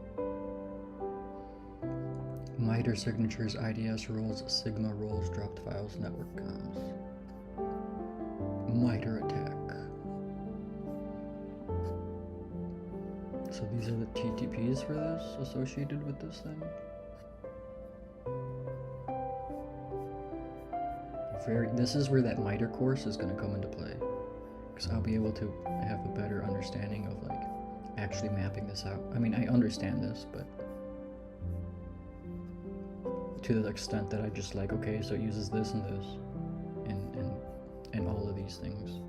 MITRE signatures, IDS roles, Sigma roles, dropped files, network comms. MITRE attack. So these are the TTPs for this associated with this thing. This is where that MITRE course is going to come into play, because I'll be able to have a better understanding of like actually mapping this out. I mean, I understand this, but to the extent that I just like, okay, so it uses this and this and all of these things.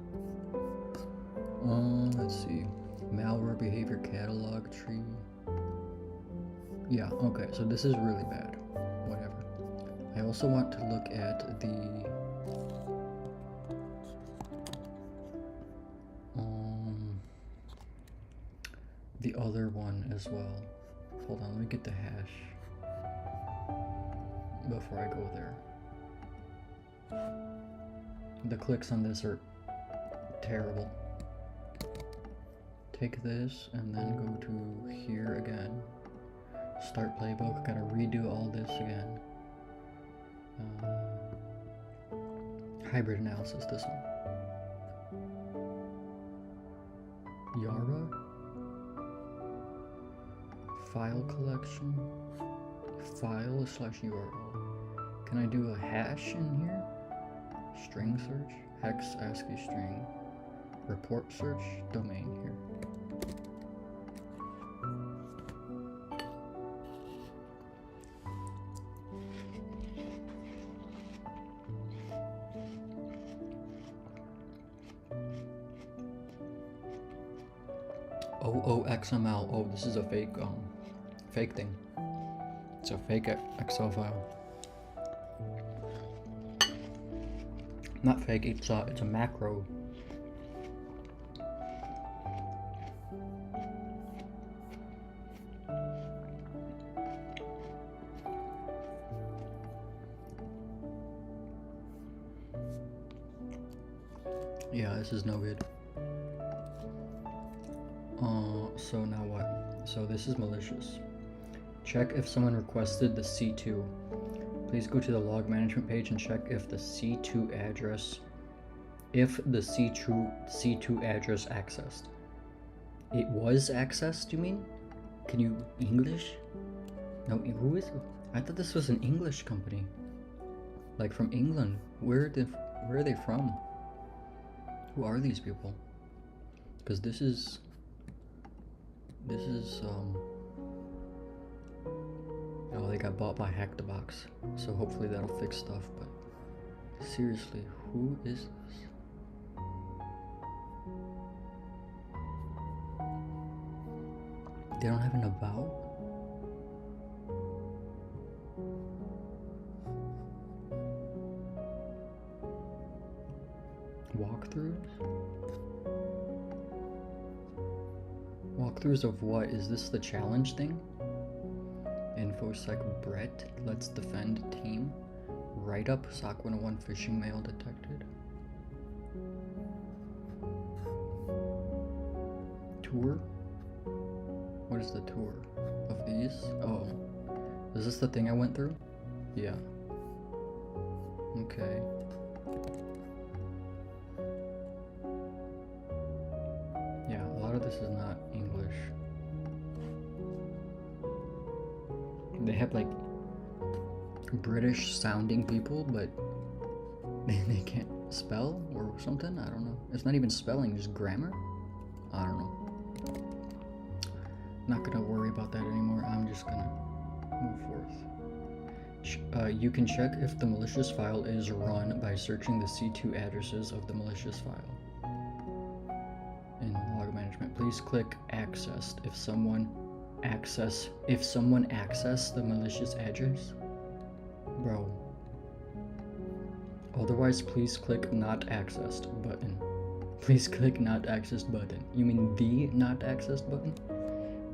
Let's see. Malware behavior catalog tree. Yeah, okay, so this is really bad. Whatever. I also want to look at the other one as well. Hold on, let me get the hash before I go there. The clicks on this are terrible. Take this and then go to here again. Start playbook. Gotta redo all this again. Hybrid analysis, this one. Yara. File collection. File / URL. Can I do a hash in here? String search. Hex ASCII string. Report search. Domain here. OOXML. Oh, this is a fake thing. It's a fake Excel file. Not fake. It's a macro. Yeah, this is no good. So now what? So this is malicious. Check if someone requested the C2. Please go to the log management page and check if the C2 address accessed. It was accessed, you mean? Can you English? No, who is it? I thought this was an English company. Like from England. Where are they from? Who are these people? Because this is oh, they got bought by Hack the Box. So hopefully that'll fix stuff, but seriously, who is this? They don't have an about? Walkthroughs of what? Is this the challenge thing? InfoSec Brett, let's defend team. Write up SOC 101 phishing mail detected. Tour? What is the tour of these? Oh, is this the thing I went through? Yeah. Okay. Yeah, a lot of this is not English. They have like British sounding people, but they can't spell or something. I don't know. It's not even spelling, just grammar. I don't know. Not gonna worry about that anymore. I'm just gonna move forth. You can check if the malicious file is run by searching the C2 addresses of the malicious file. In log management, please click accessed if someone accessed the malicious address. Bro. Otherwise, please click not accessed button. Please click not accessed button. You mean the not accessed button?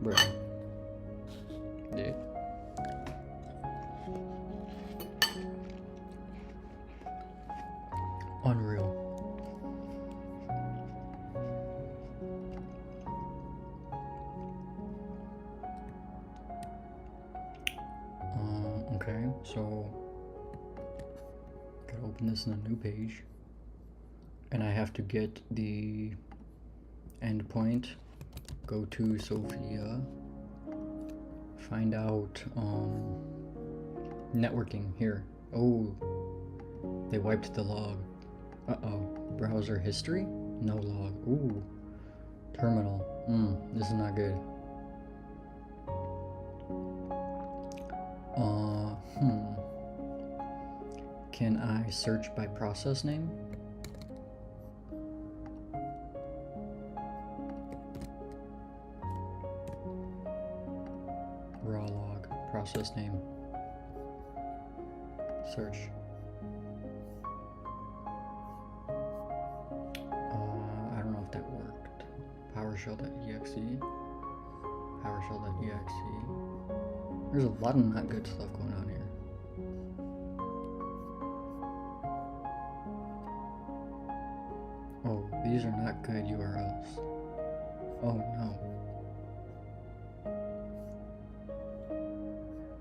Bro. Dude. Unreal. Okay, so gotta open this in a new page, and I have to get the endpoint, go to Sophia, find out networking here. Oh, they wiped the log. Uh-oh. Browser history? No log. Ooh. Terminal. This is not good. Can I search by process name? Raw log, process name. Search. I don't know if that worked. PowerShell.exe. PowerShell.exe. There's a lot of not good stuff going on here. Oh, these are not good URLs. Oh no.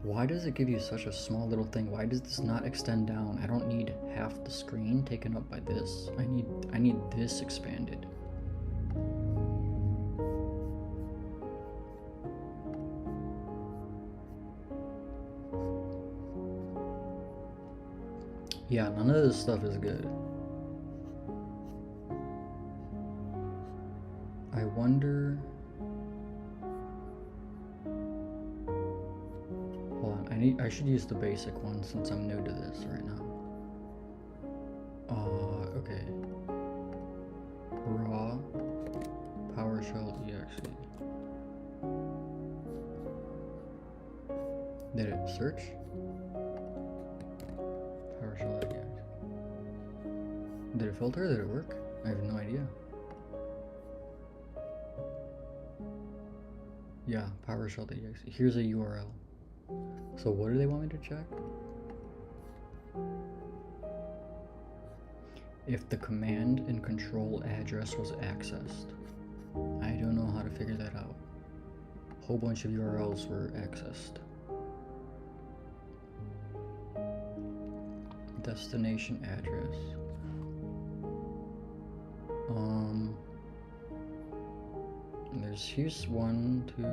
Why does it give you such a small little thing? Why does this not extend down? I don't need half the screen taken up by this. I need this expanded. Yeah, none of this stuff is good. I wonder... Hold on, I should use the basic one since I'm new to this right now. Okay. Raw PowerShell exe. Did it search? PowerShell exe. Did it filter? Did it work? I have no idea. Yeah, PowerShell.exe. Here's a URL. So what do they want me to check? if the command and control address was accessed. I don't know how to figure that out. A whole bunch of URLs were accessed. Destination address. Here's one, two.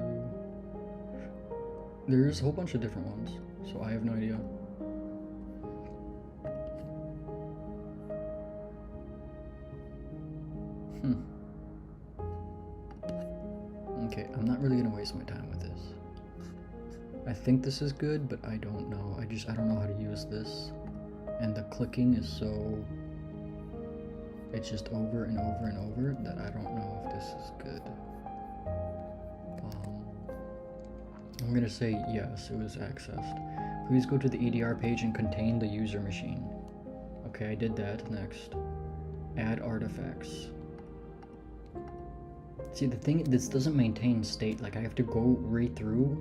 There's a whole bunch of different ones, so I have no idea. Okay, I'm not really gonna waste my time with this. I think this is good, but I don't know. I don't know how to use this. And the clicking is so... it's just over and over and over that I don't know if this is good. I'm gonna say yes, it was accessed. Please go to the EDR page and contain the user machine. Okay, I did that. Next. Add artifacts. See, the thing, this doesn't maintain state. Like, I have to go read through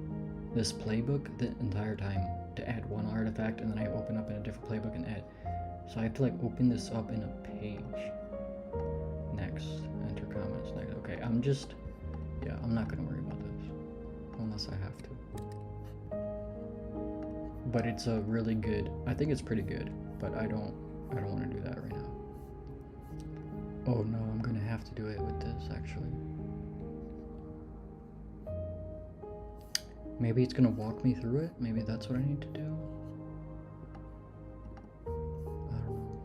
this playbook the entire time to add one artifact, and then I open up in a different playbook and add. So I have to like open this up in a page. Next. Enter comments. Next. Okay, I'm not gonna worry about this. Unless I have to. But it's a really good, I think it's pretty good, but I don't want to do that right now. Oh no, I'm gonna have to do it with this actually. Maybe it's gonna walk me through it. Maybe that's what I need to do. I don't know.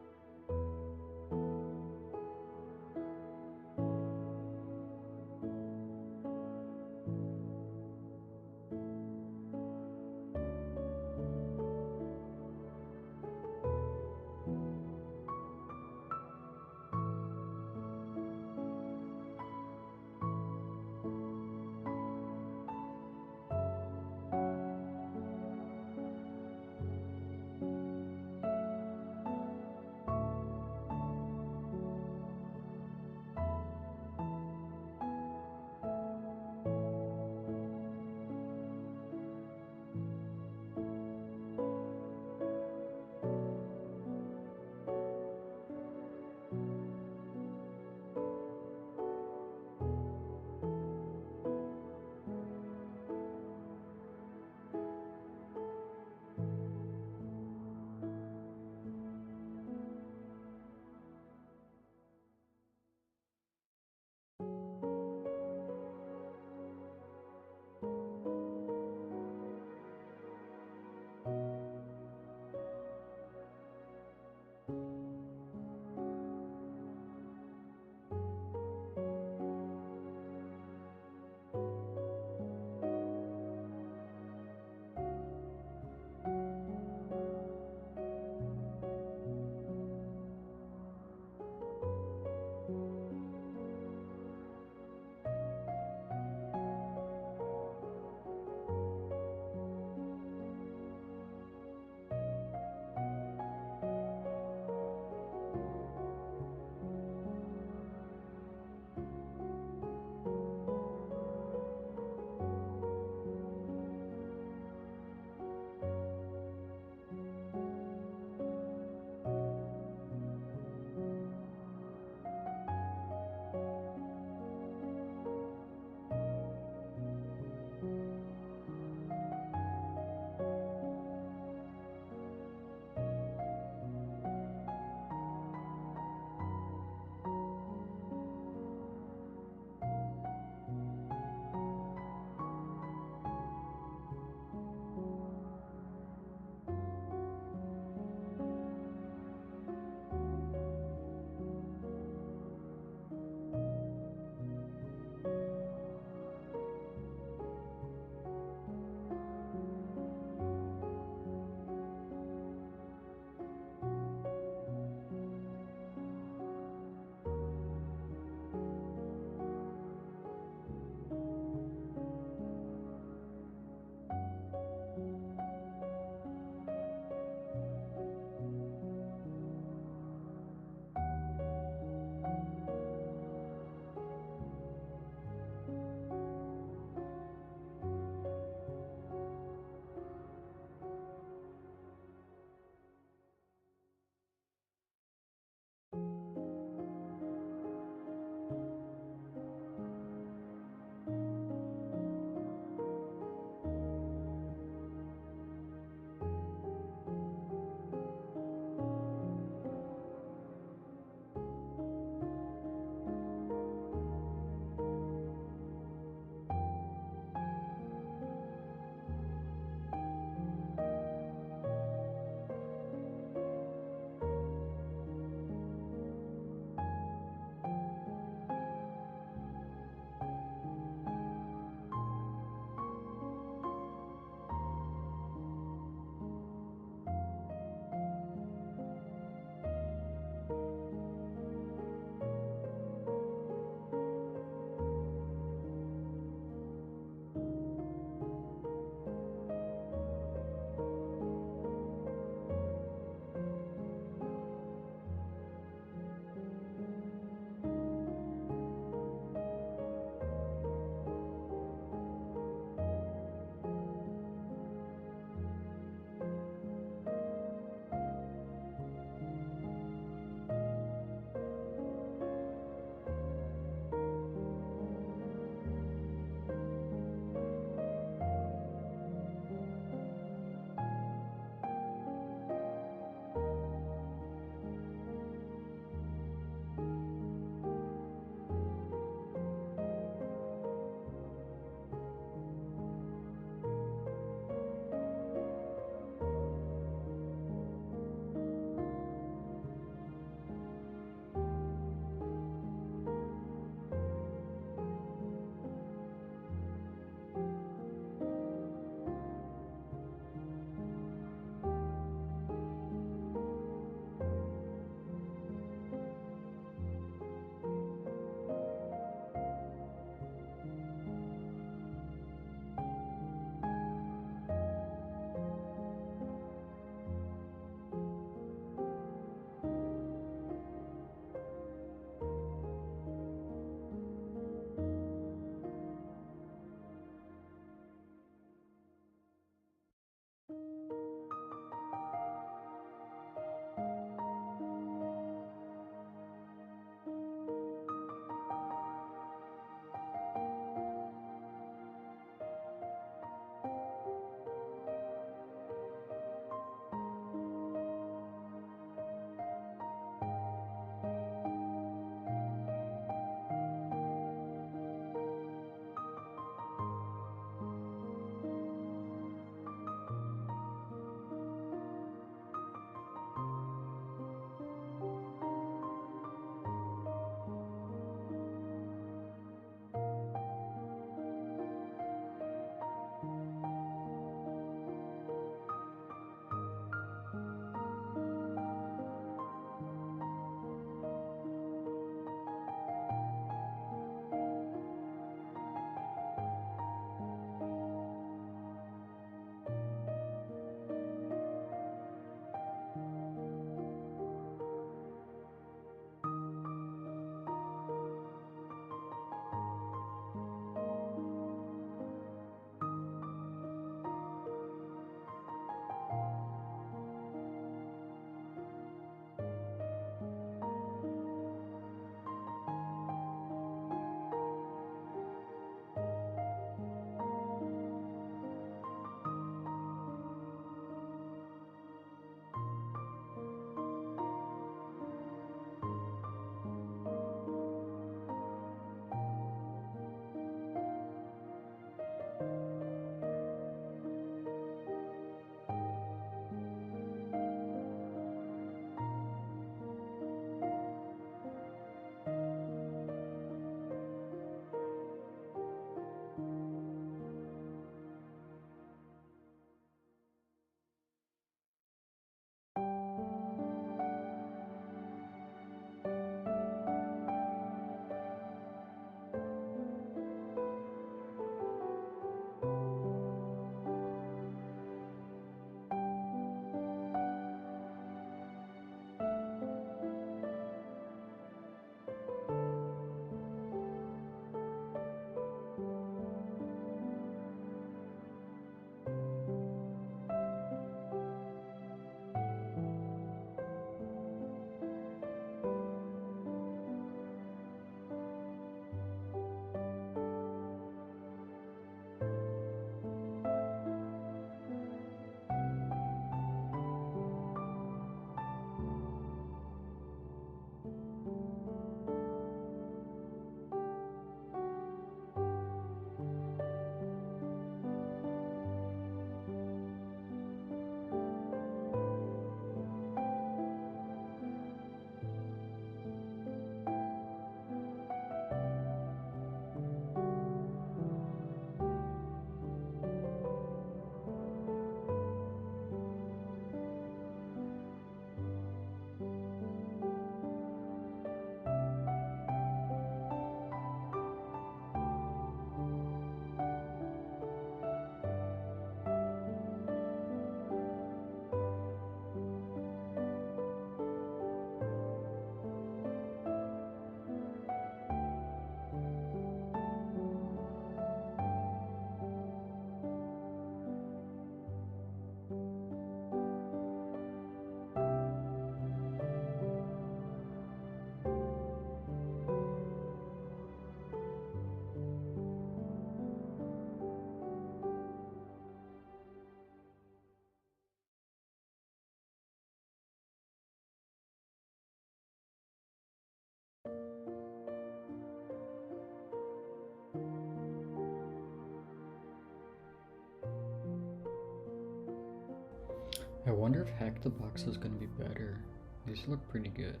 I wonder if Hack the Box is going to be better. These look pretty good.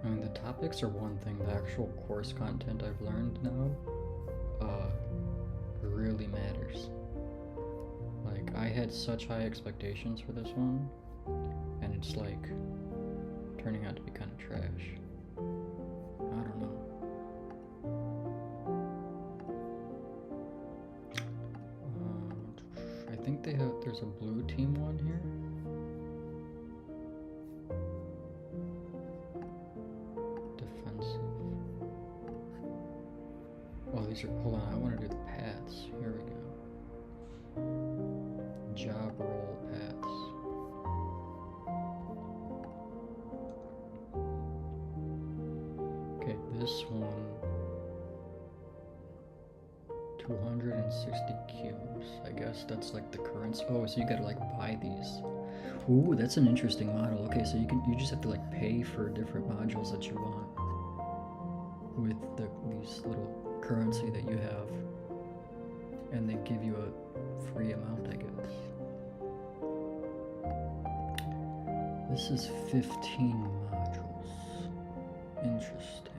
I mean, the topics are one thing, the actual course content I've learned now really matters. Like, I had such high expectations for this one, and it's like turning out to be kind of trash. I don't know. I think there's a blue team one here. Defensive. Oh, these are, hold on, I want to do the paths. Here we go. Job role paths. Okay, this one, 260 cubes. I guess that's like the currency. Oh, so you gotta like buy these. Ooh, that's an interesting model. Okay, so you just have to like pay for different modules that you want with these little currency that you have, and they give you a free amount, I guess. This is 15 modules. Interesting.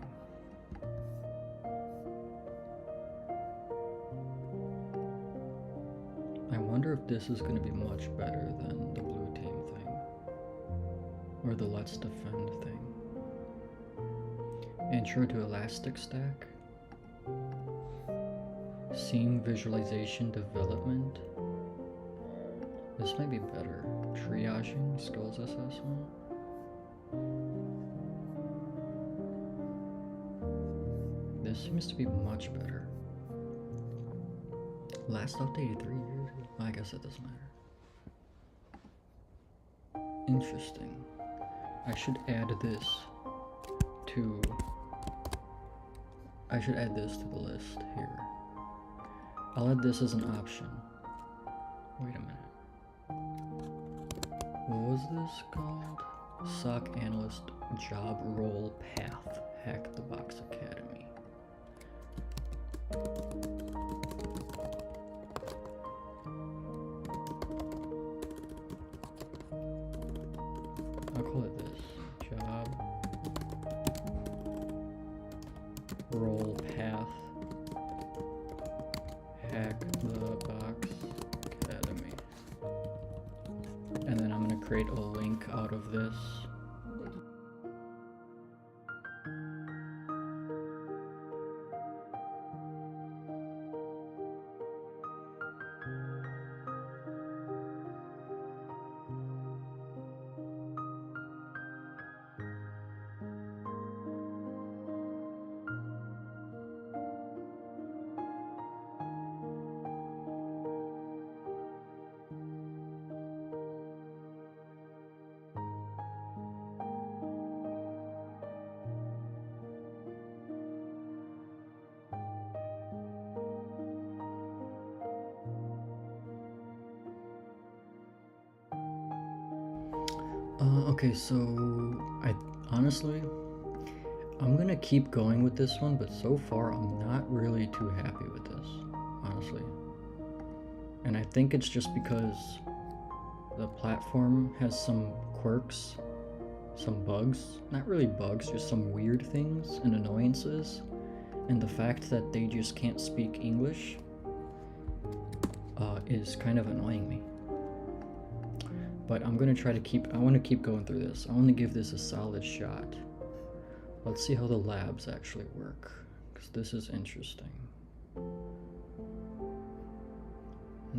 I wonder if this is going to be much better than the blue team thing, or the let's defend thing. Intro to Elastic Stack. Scene visualization development. This might be better. Triaging, skills assessment. This seems to be much better. Last updated 3 years ago. I guess it doesn't matter. Interesting. I should add this to the list here. I'll add this as an option. Wait a minute. What was this called? SOC Analyst Job Role Path. Hack the Box Academy. Hack the Box Academy. And then I'm going to create a link out of this. Okay, so honestly, I'm gonna keep going with this one, but so far I'm not really too happy with this, honestly. And I think it's just because the platform has some quirks, some bugs, not really bugs, just some weird things and annoyances. And the fact that they just can't speak English is kind of annoying me. But I'm gonna try to I want to keep going through this. I want to give this a solid shot. Let's see how the labs actually work, because this is interesting.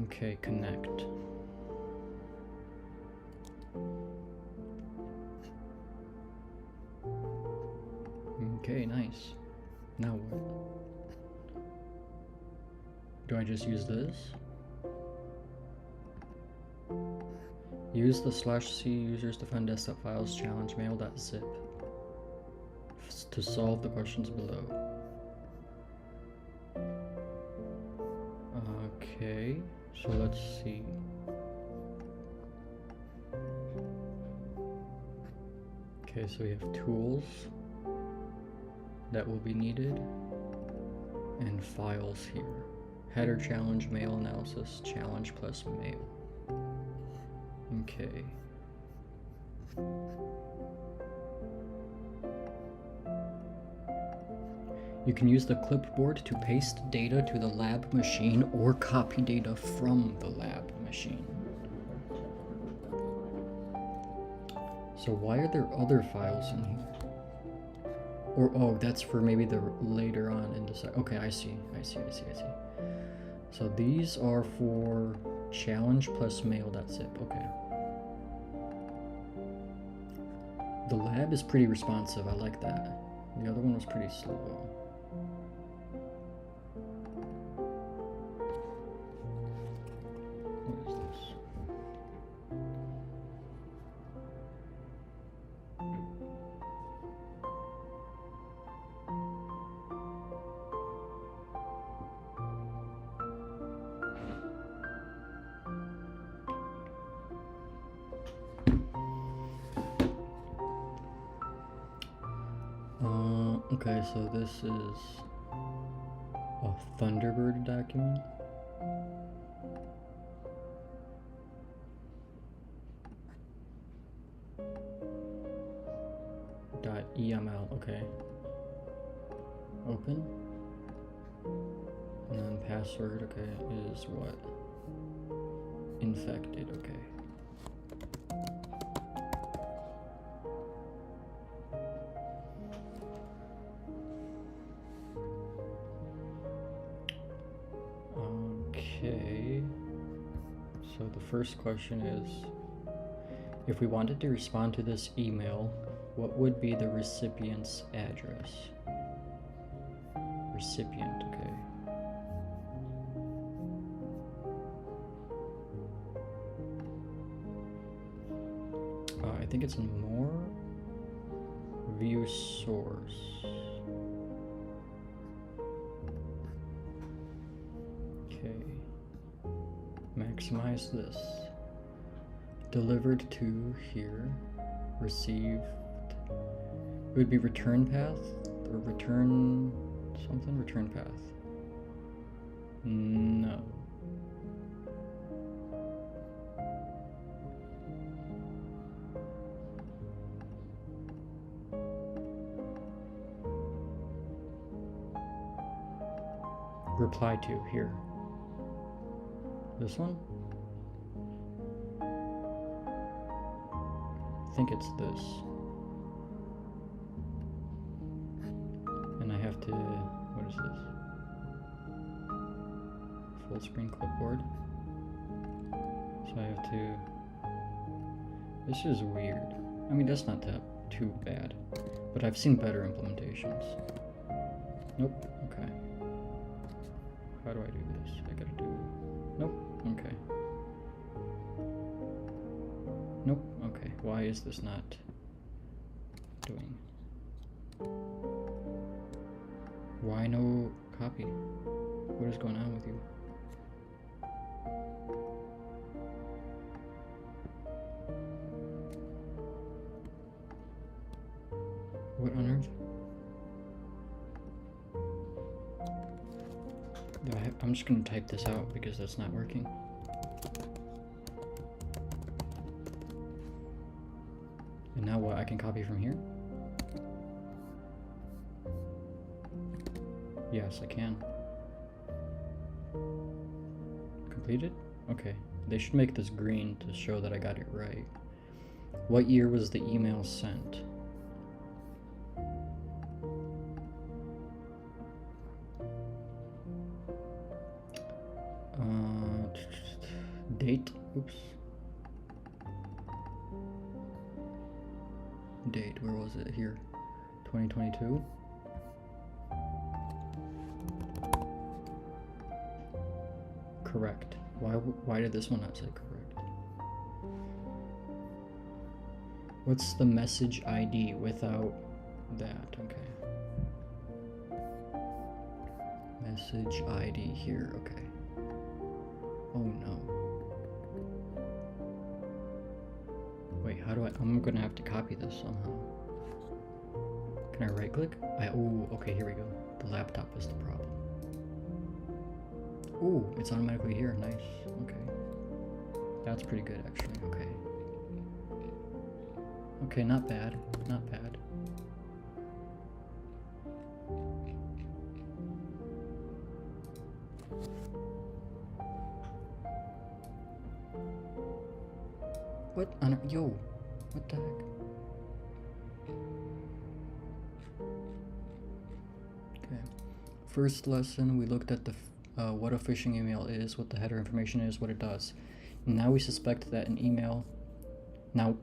Okay, connect. Okay, nice. Now what? Do I just use this? Use the /c users define desktop files challenge mail.zip to solve the questions below. Okay, so let's see. Okay, so we have tools that will be needed and files here. Header challenge, mail analysis, challenge plus mail. Okay. You can use the clipboard to paste data to the lab machine or copy data from the lab machine. So why are there other files in here? Or, oh, that's for maybe the later on in the okay, I see. So these are for challenge plus mail.zip, okay. The lab is pretty responsive, I like that. The other one was pretty slow. What is this? Okay, so this is a Thunderbird document. .eml, okay. Open. And then password, okay, is what? Infected, okay. Okay, so the first question is, if we wanted to respond to this email, what would be the recipient's address? Recipient, okay. I think it's more view source. Okay, maximize this. Delivered to here, received. It would be return path or return something, return path. No. Reply to here. This one? I think it's this. And I have to, what is this? Full screen clipboard. So I have to, this is weird. I mean, that's not that too bad, but I've seen better implementations. Nope, okay. How do I do this? I gotta do, nope, okay. Nope, okay. Why is this not doing? Why no copy? What is going on with you? What on earth? I'm just gonna type this out because that's not working. And now what? I can copy from here? Yes, I can. Completed? Okay. They should make this green to show that I got it right. What year was the email sent? Date? Oops. Date, where was it? Here. 2022? Correct. Why did this one not say correct? What's the message ID without that? Okay. Message ID here, okay. Oh no. Wait, how do I'm gonna have to copy this somehow. Can I right click? Oh, okay, here we go. The laptop is the problem. Oh, it's automatically here, nice, okay. That's pretty good actually, okay. Okay, not bad, not bad. What on yo, what the heck? Okay, first lesson we looked at the what a phishing email is, what the header information is, what it does. Now we suspect that an email, now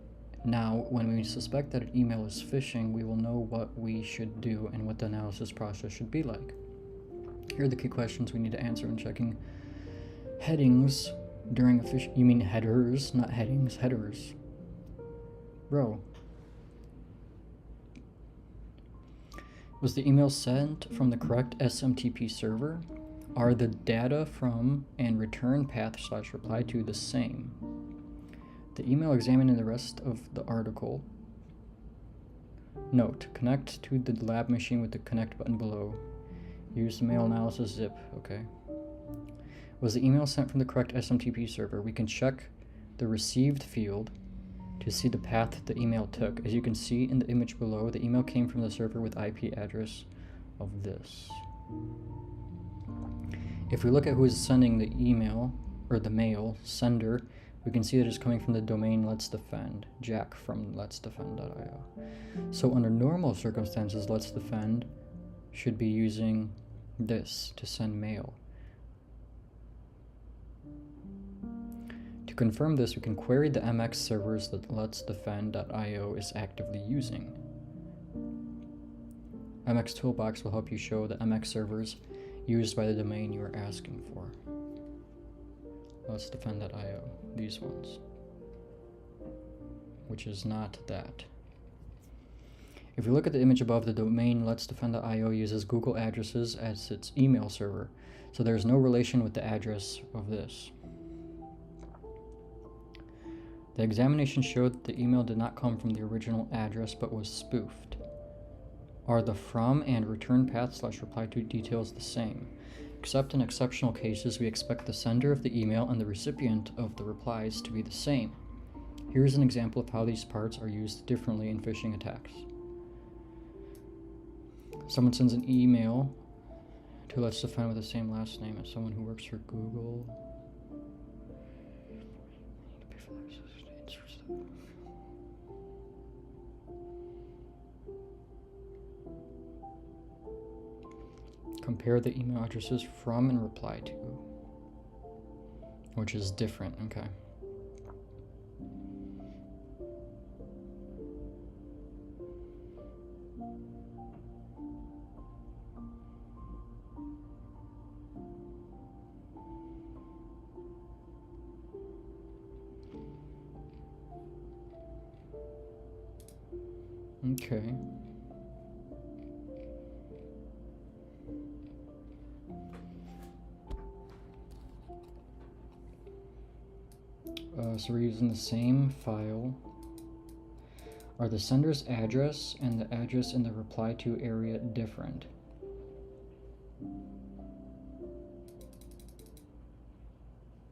when we suspect that an email is phishing, we will know what we should do and what the analysis process should be like. Here are the key questions we need to answer when checking headings during a phish. You mean headers, not headings, headers. Bro. Was the email sent from the correct SMTP server? Are the data from and return path / reply to the same? The email examined in the rest of the article. Note, connect to the lab machine with the connect button below. Use the mail analysis zip, okay. Was the email sent from the correct SMTP server? We can check the received field to see the path the email took. As you can see in the image below, the email came from the server with IP address of this. If we look at who is sending the email, or the mail, sender, we can see that it's coming from the domain Let's Defend, Jack from letsdefend.io. So under normal circumstances, Let's Defend should be using this to send mail. To confirm this, we can query the MX servers that letsdefend.io is actively using. MX Toolbox will help you show the MX servers used by the domain you are asking for. Let's Defend.io, these ones, which is not that. If we look at the image above, the domain Let's Defend.io uses Google addresses as its email server, so there is no relation with the address of this. The examination showed that the email did not come from the original address but was spoofed. Are the from and return path / reply to details the same? Except in exceptional cases, we expect the sender of the email and the recipient of the replies to be the same. Here's an example of how these parts are used differently in phishing attacks. Someone sends an email to Let's Defend with the same last name as someone who works for Google. Compare the email addresses from and reply to, which is different. Okay. Okay. So we're using the same file. Are the sender's address and the address in the reply to area different?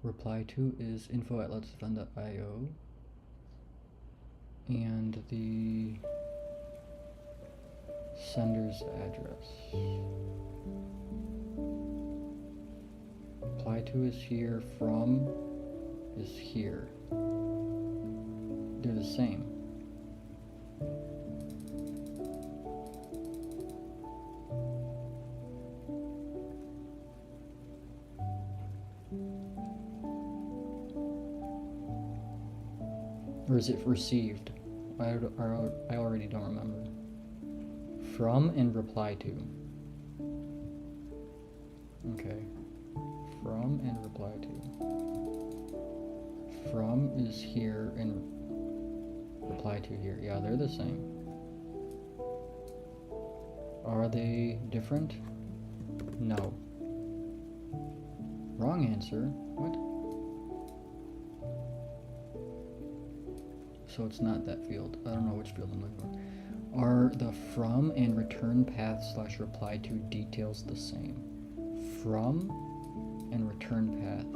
Reply to is info@letsdefend.io, and the sender's address. Reply to is here, from is here. They're the same. Or is it received? I already don't remember. From and reply to. Okay. From and reply to. From is here and reply to here. Yeah, they're the same. Are they different? No. Wrong answer. What? So it's not that field. I don't know which field I'm looking for. Are the from and return path / reply to details the same? From and return path.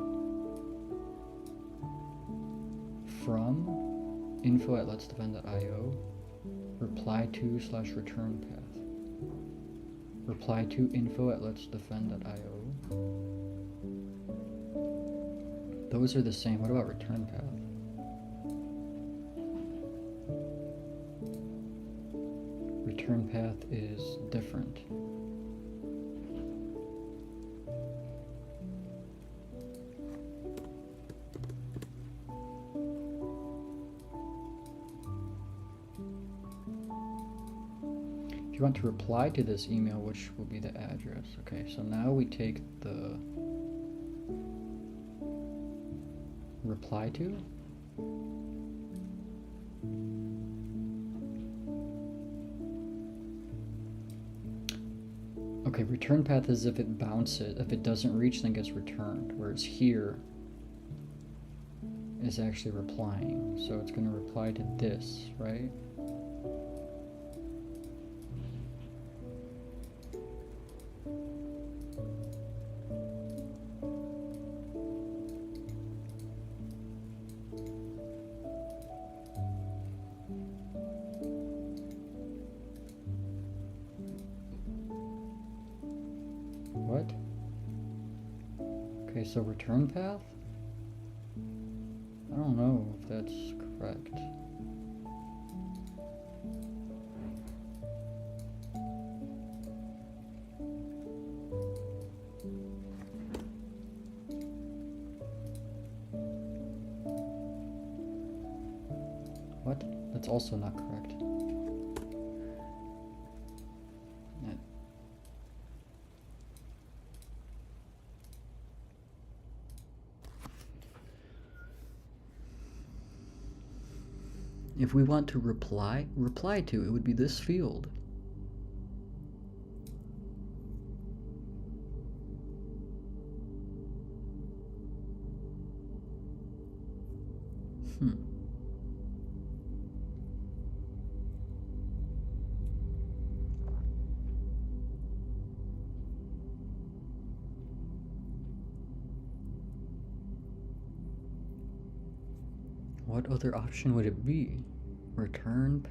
From info@letsdefend.io. Reply to / return path. Reply to info@letsdefend.io. Those are the same. What about return path? Return path is different. If you want to reply to this email, which will be the address. Okay, so now we take the reply to. Okay, return path is if it bounces. If it doesn't reach, then gets returned. Whereas here is actually replying. So it's going to reply to this, right? What? Okay, so return path? I don't know if that's correct. What? That's also not correct. If we want to reply to, it would be this field. What other option would it be? Return path.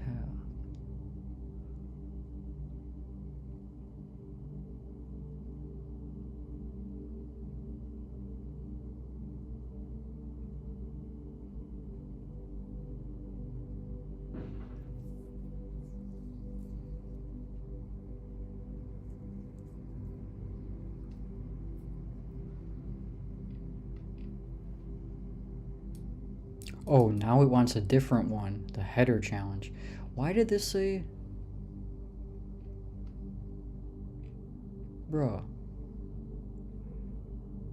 Oh, now it wants a different one. The header challenge. Why did this say... Bruh.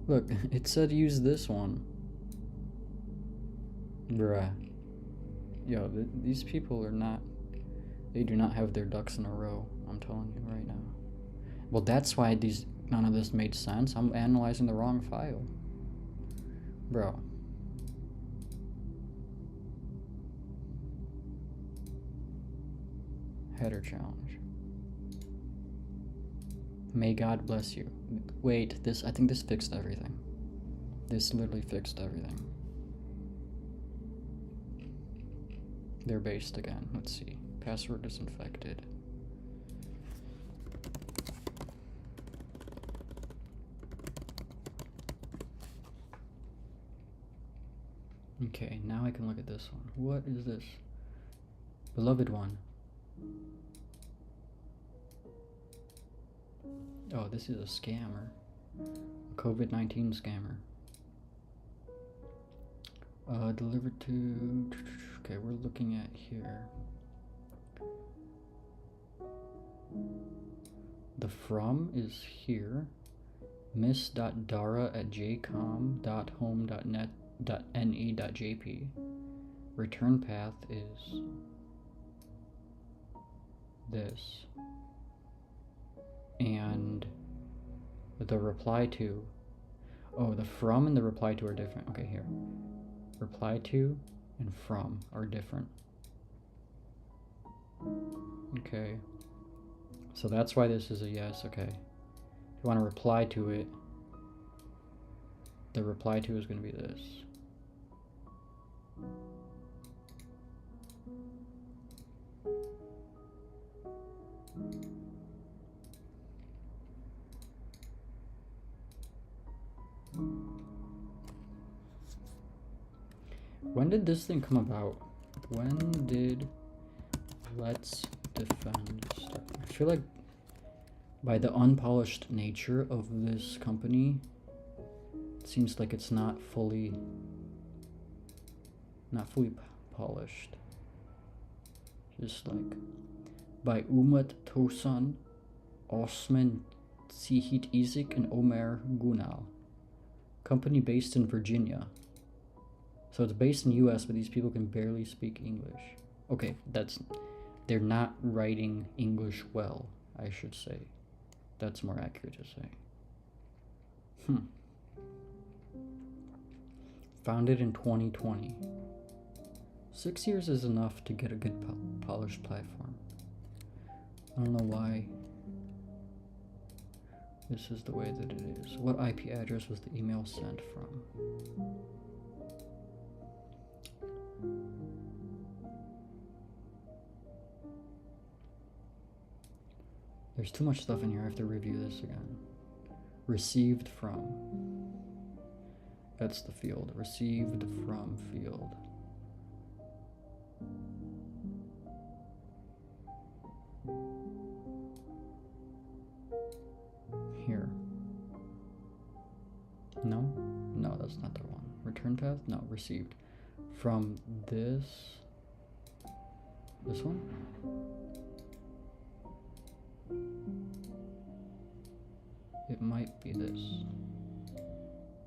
Look, it said use this one. Bruh. Yo, these people are not... They do not have their ducks in a row. I'm telling you right now. Well, that's why none of this made sense. I'm analyzing the wrong file. Bro. Header challenge. May God bless you. Wait, I think this fixed everything. This literally fixed everything. They're based again. Let's see. Password is infected. Okay, now I can look at this one. What is this? Beloved one. Oh, this is a scammer. A COVID-19 scammer. Delivered to... Okay, we're looking at here. The from is here. miss.dara@jcom.home.net.ne.jp. Return path is this. And the reply to... Oh, the from and the reply to are different. Okay, here. Reply to and from are different. Okay. So that's why this is a yes, okay. If you want to reply to it, the reply to is going to be this. When did this thing come about? When did Let's Defend start? I feel like by the unpolished nature of this company, it seems like it's not fully polished. Just like by Umut Tosan, Osman Sihit Isik, and Omer Gunal. Company based in Virginia. So it's based in the US, but these people can barely speak English. Okay, they're not writing English well, I should say. That's more accurate to say. Founded in 2020. 6 years is enough to get a good polished platform. I don't know why this is the way that it is. What IP address was the email sent from? There's too much stuff in here. I have to review this again. Received from. That's the field. Received from field. Here. No? No, that's not the one. Return path? No, received. From this one? It might be this,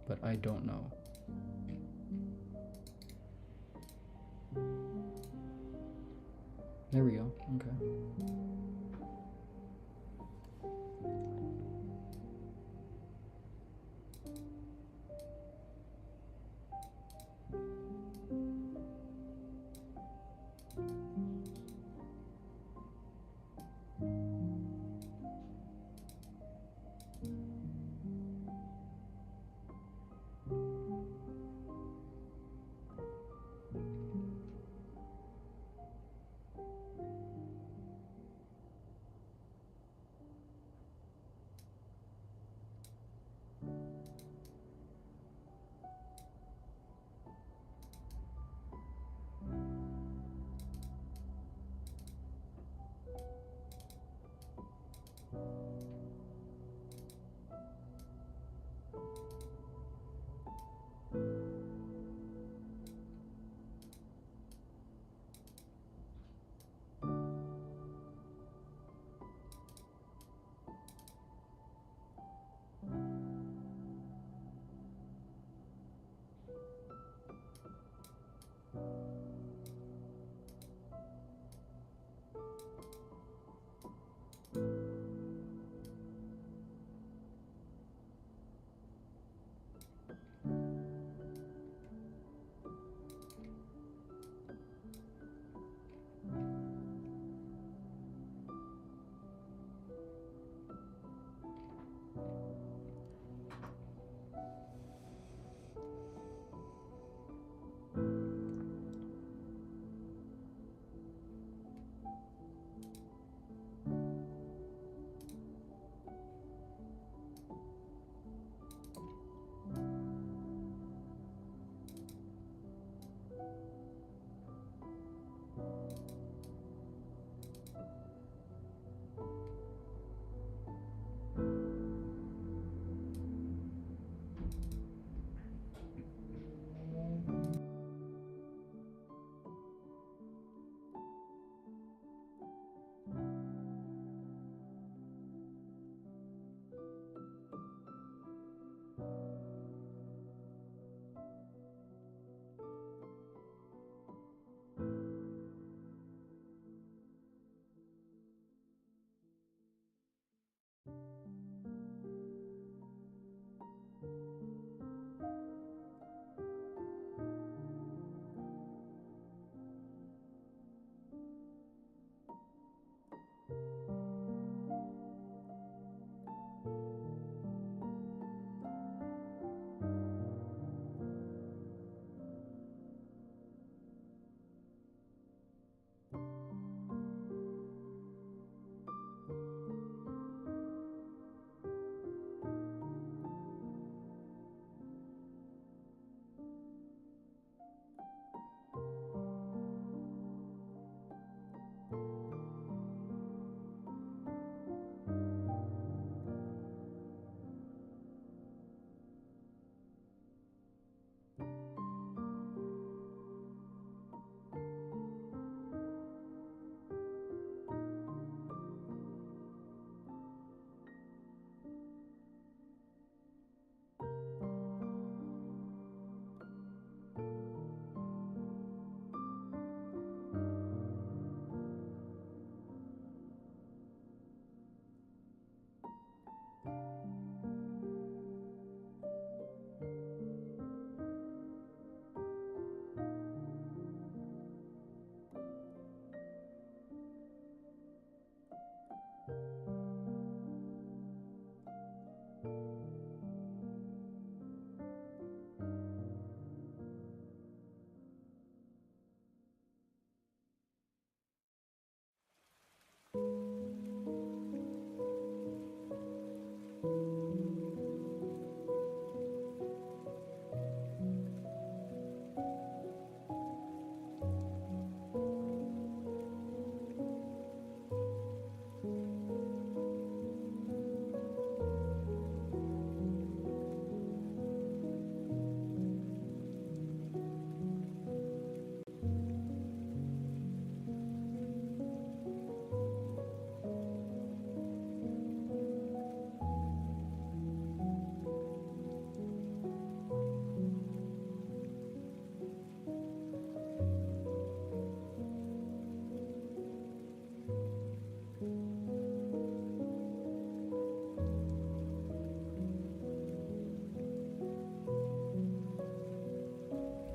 but I don't know. There we go. Okay.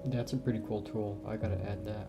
That's a pretty cool tool. I gotta add that.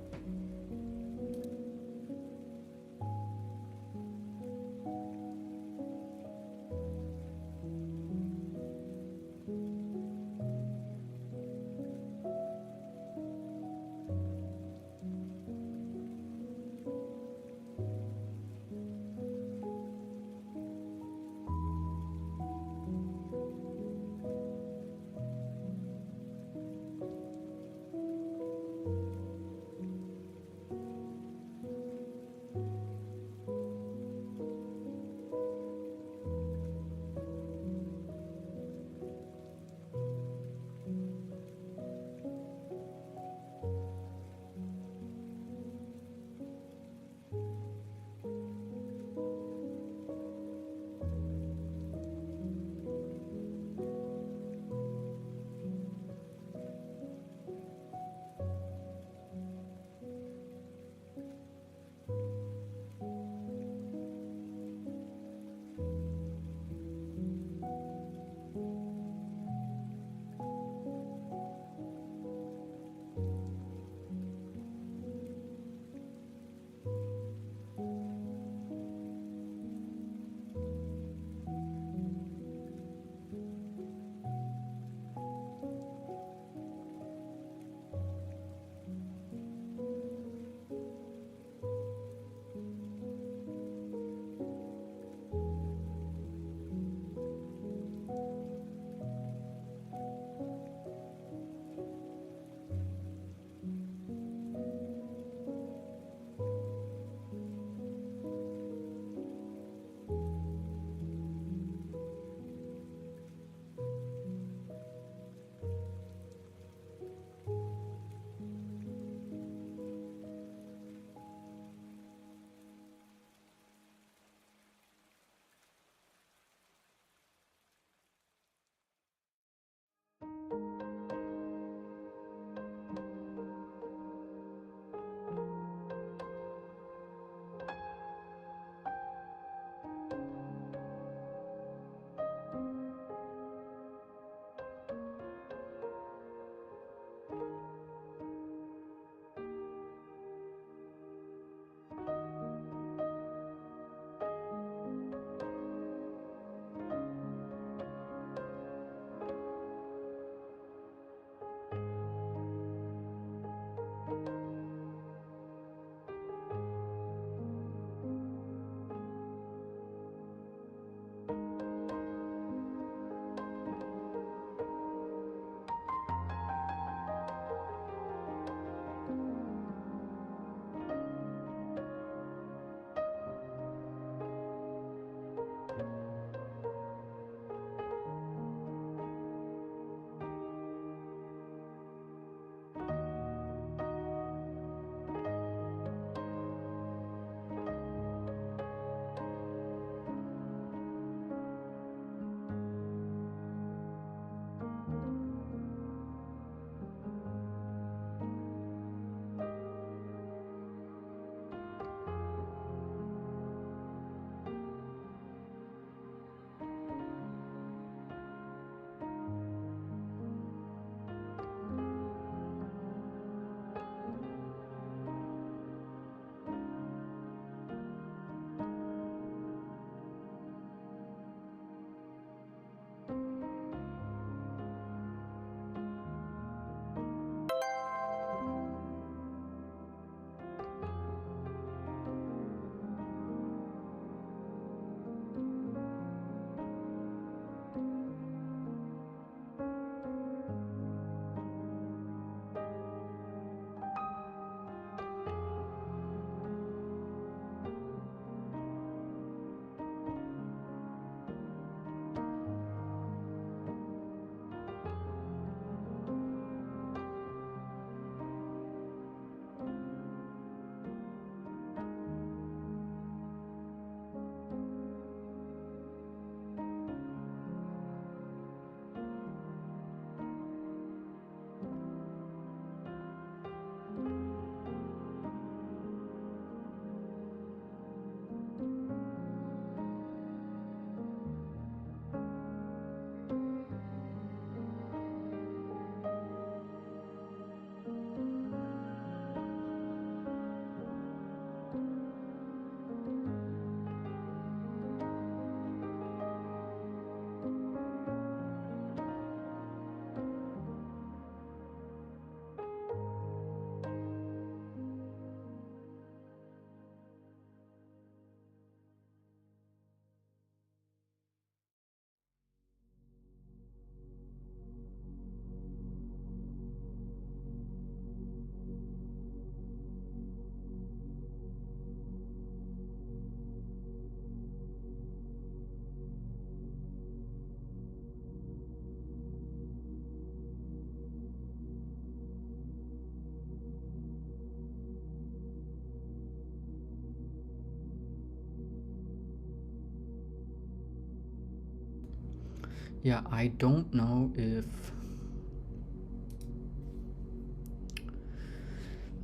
Yeah, I don't know if...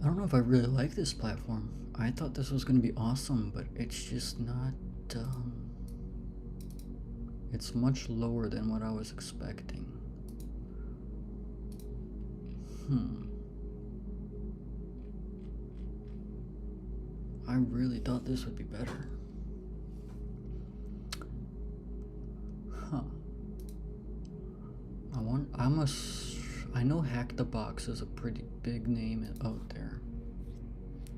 I don't know if I really like this platform. I thought this was going to be awesome, but it's just not... it's much lower than what I was expecting. I really thought this would be better. Huh. I know Hack the Box is a pretty big name out there.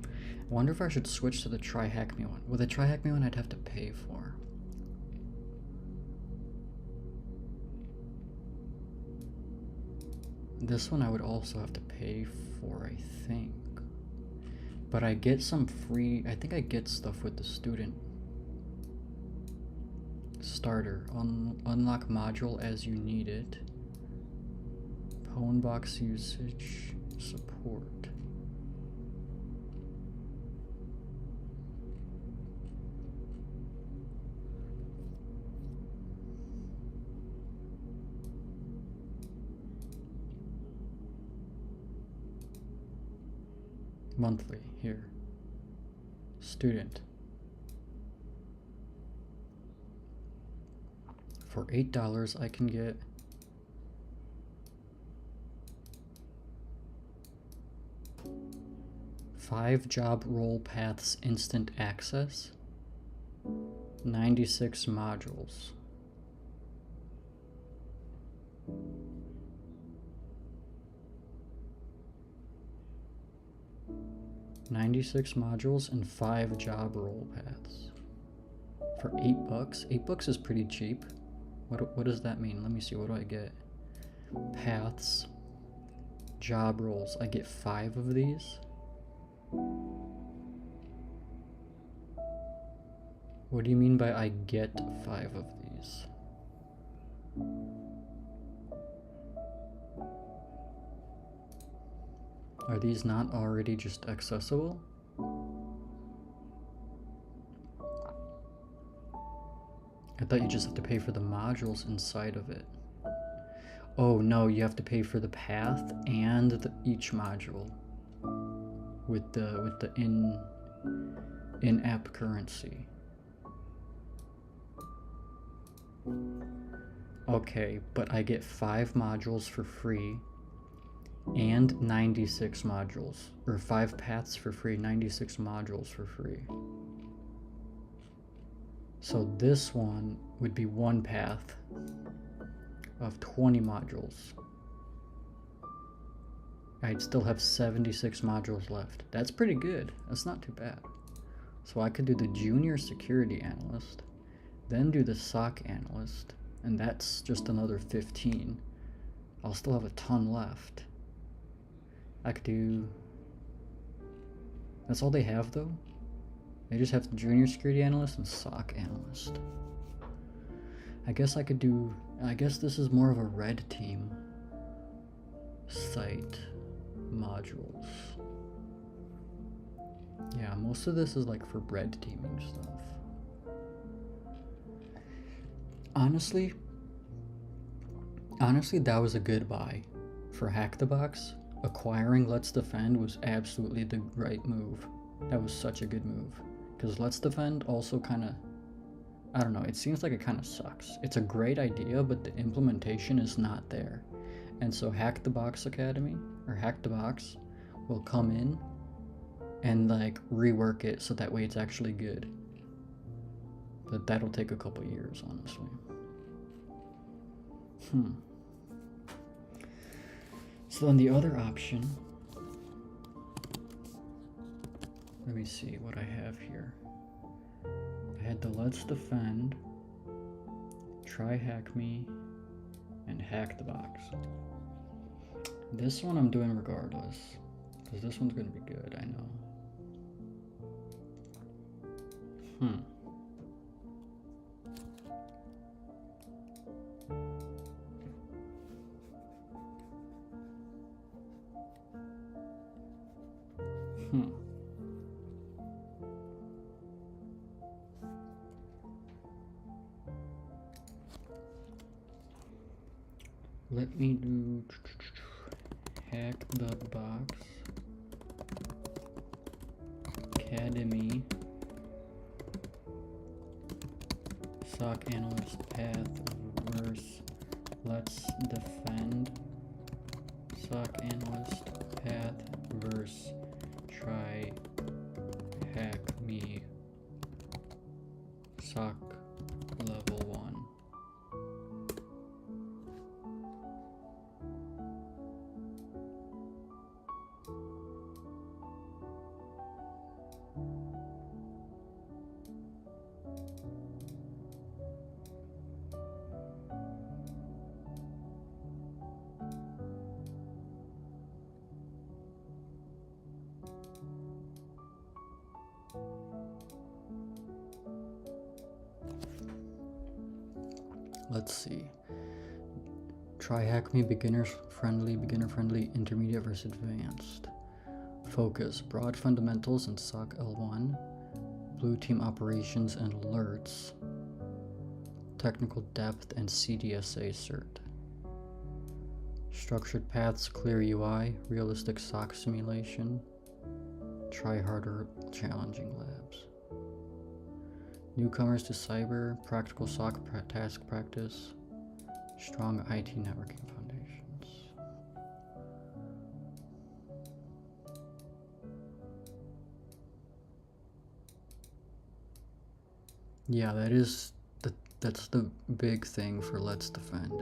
I wonder if I should switch to the Try Hack Me one. Well, the Try Hack Me one I'd have to pay for. This one I would also have to pay for, I think. But I get some free... I think I get stuff with the student starter. Unlock module as you need it. Pwnbox usage support. Monthly, here. Student. For $8 I can get 5 job role paths instant access, 96 modules. $96 modules and 5 job role paths for $8. $8 is pretty cheap. What does that mean? Let me see. What do I get? Paths, job roles. I get 5 of these. What do you mean by I get 5 of these? Are these not already just accessible? I thought you just have to pay for the modules inside of it. Oh no, you have to pay for the path and each module with the in-app currency. Okay, but I get 5 modules for free and 96 modules, or 5 paths for free, 96 modules for free. So this one would be 1 path of 20 modules. I'd still have 76 modules left. That's pretty good. That's not too bad. So I could do the Junior Security Analyst, then do the SOC Analyst, and that's just another 15. I'll still have a ton left. I could do... That's all they have though? They just have Junior Security Analyst and SOC Analyst. I guess I could do... I guess this is more of a red team site modules. Yeah, most of this is like for red teaming stuff. Honestly, that was a good buy. For Hack the Box, acquiring Let's Defend was absolutely the right move. That was such a good move. Because Let's Defend also kind of, I don't know, it seems like it kind of sucks. It's a great idea, but the implementation is not there. And so Hack the Box Academy, or Hack the Box, will come in and like rework it so that way it's actually good. But that'll take a couple years, honestly. So then the other option, let me see what I have here. I had the Let's Defend, Try Hack Me, and Hack the Box. This one I'm doing regardless, because this one's going to be good, I know. Let me do hack the box academy SOC analyst path verse let's defend SOC analyst path verse try hack me SOC level 1. Let's see. Try hack me beginner friendly, intermediate versus advanced. Focus broad fundamentals and SOC L1, blue team operations and alerts, technical depth and CDSA cert. Structured paths, clear UI, realistic SOC simulation, try harder, challenging labs. Newcomers to cyber, practical SOC task practice, strong IT networking foundations. Yeah, that's the big thing for Let's Defend.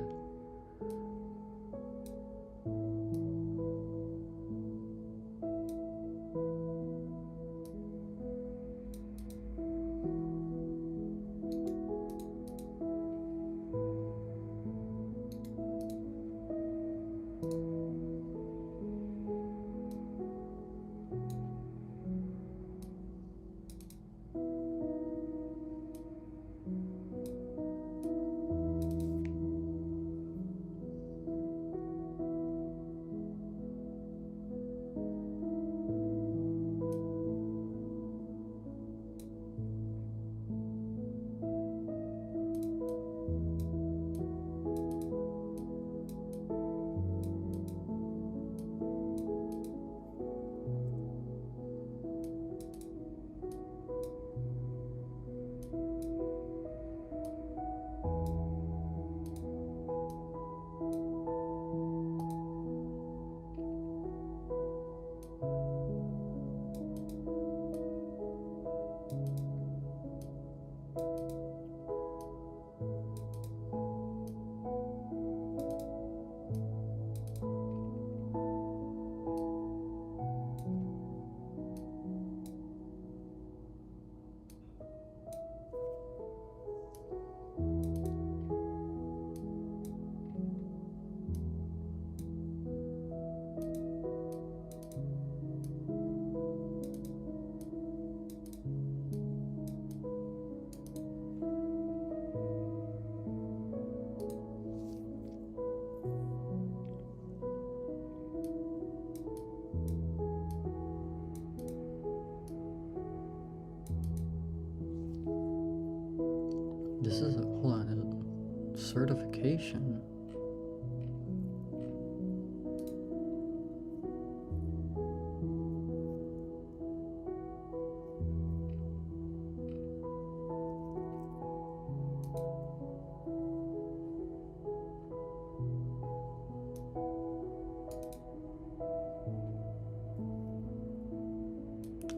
This is hold on, certification.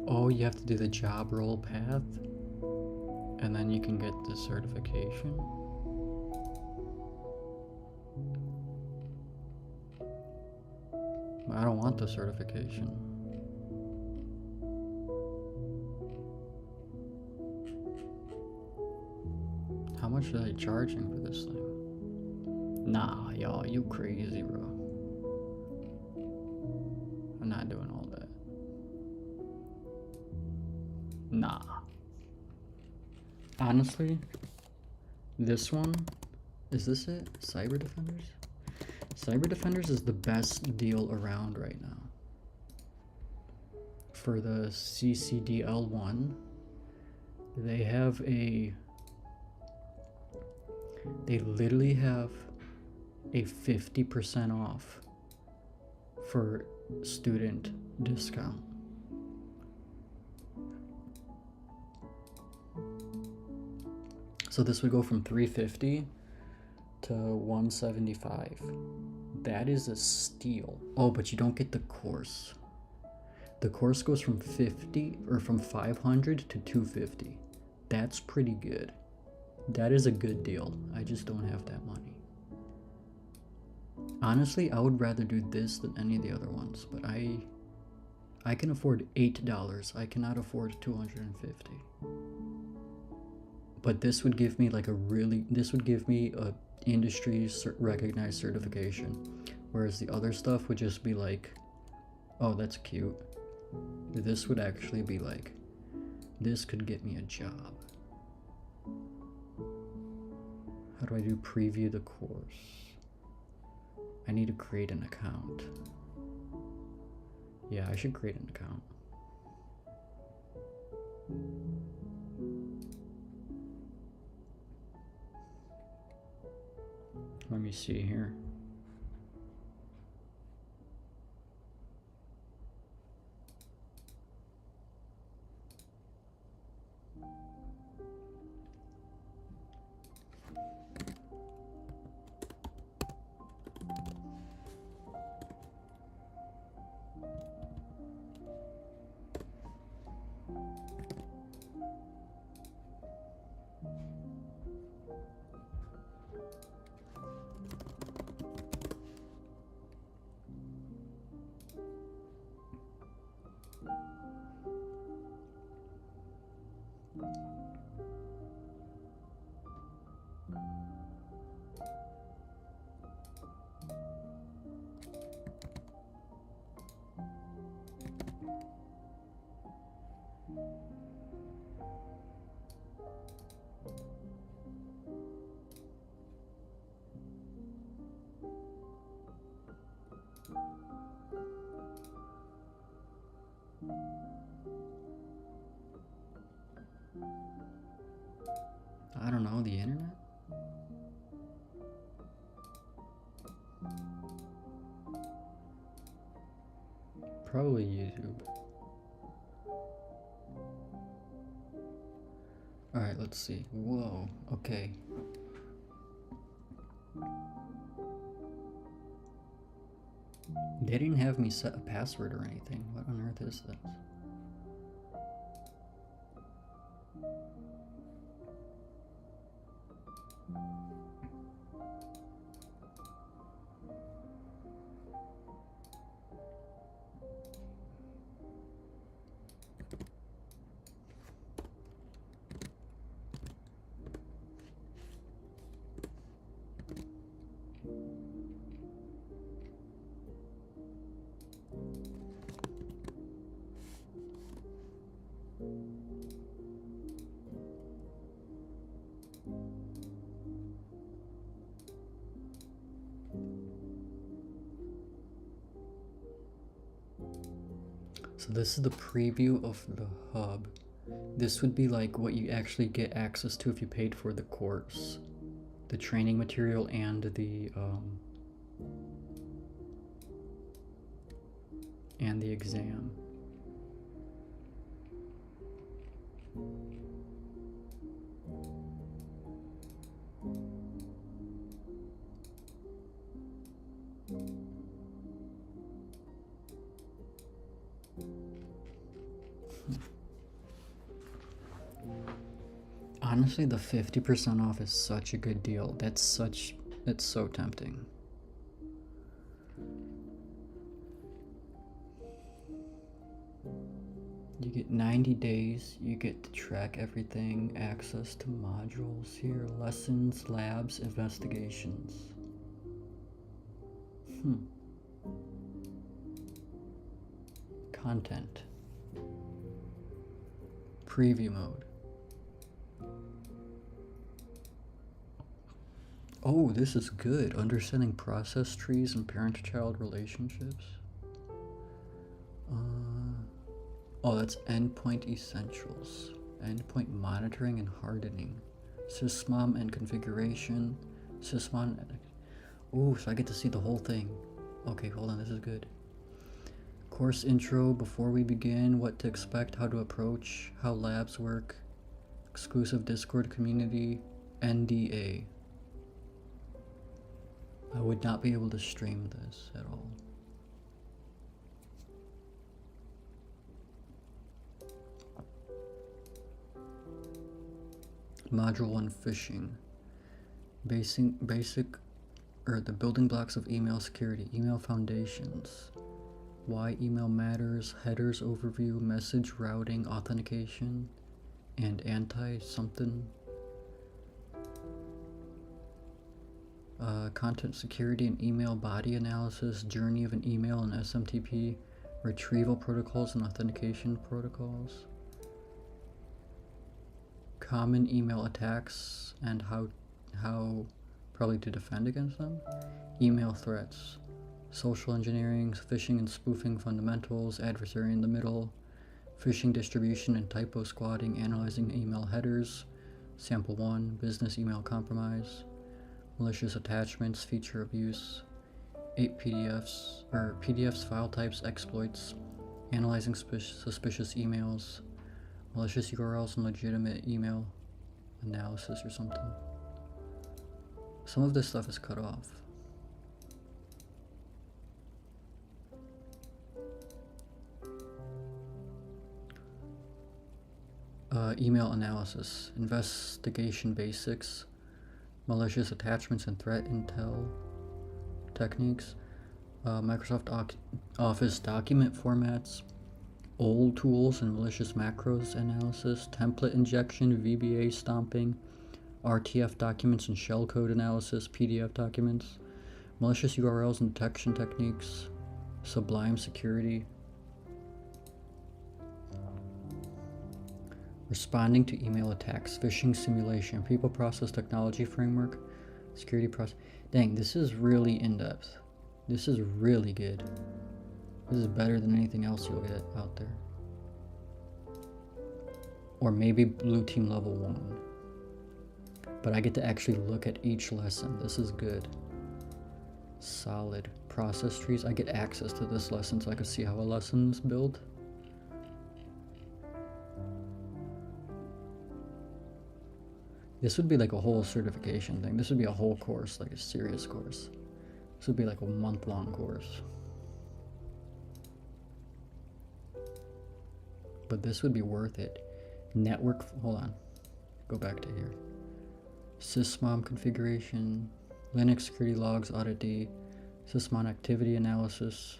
Oh, you have to do the job role path, and then you can get the certification. I don't want the certification. How much are they charging for this thing? Nah, y'all, you crazy, bro. I'm not doing all that. Nah. Honestly, this one, is this it? Cyber Defenders? Cyber Defenders is the best deal around right now. For the CCDL1, they have they literally have a 50% off for student discount. So this would go from $350 to $175. That is a steal. Oh, but you don't get the course. The course goes from 50 or from 500 to 250. That's pretty good. That is a good deal. I just don't have that money. Honestly, I would rather do this than any of the other ones, but I can afford $8. I cannot afford $250. But this would give me like this would give me a industry recognized certification, whereas the other stuff would just be like, oh, that's cute. This would actually be like, this could get me a job. How do I do preview the course? I need to create an account. Yeah, I should create an account. Let me see here. I don't know, the internet? Probably YouTube. Alright, let's see. Whoa, okay. They didn't have me set a password or anything. What on earth is this? So this is the preview of the hub. This would be like what you actually get access to if you paid for the course, the training material, and the exam. Honestly, the 50% off is such a good deal. It's so tempting. You get 90 days, you get to track everything, access to modules here, lessons, labs, investigations. Content. Preview mode. Oh, this is good. Understanding process trees and parent-child relationships. Oh, that's endpoint essentials. Endpoint monitoring and hardening. Sysmon and configuration. Sysmon. Ooh, so I get to see the whole thing. Okay, hold on, this is good. Course intro before we begin, what to expect, how to approach, how labs work, exclusive Discord community, NDA. I would not be able to stream this at all. Module 1 phishing. Basic or the building blocks of email security, email foundations, why email matters, headers overview, message routing, authentication, and anti-something. Content security and email body analysis, journey of an email and SMTP, retrieval protocols and authentication protocols, common email attacks and how probably to defend against them, email threats, social engineering, phishing and spoofing fundamentals, adversary in the middle, phishing distribution and typo squatting, analyzing email headers, sample 1, business email compromise, malicious attachments, feature abuse, 8 PDFs, file types, exploits, analyzing suspicious emails, malicious URLs and legitimate email analysis or something. Some of this stuff is cut off. Email analysis, investigation basics, malicious attachments and threat intel techniques, Microsoft Office document formats, old tools and malicious macros analysis, template injection, VBA stomping, RTF documents and shellcode analysis, PDF documents, malicious URLs and detection techniques, Sublime security, responding to email attacks, phishing simulation, people process technology framework, security process. Dang, this is really in-depth. This is really good. This is better than anything else you'll get out there. Or maybe Blue Team level 1. But I get to actually look at each lesson. This is good. Solid. Process trees. I get access to this lesson so I can see how a lesson is built. This would be like a whole certification thing. This would be a whole course, like a serious course. This would be like a month-long course. But this would be worth it. Network, hold on. Go back to here. Sysmon configuration, Linux security logs, audit D, Sysmon activity analysis,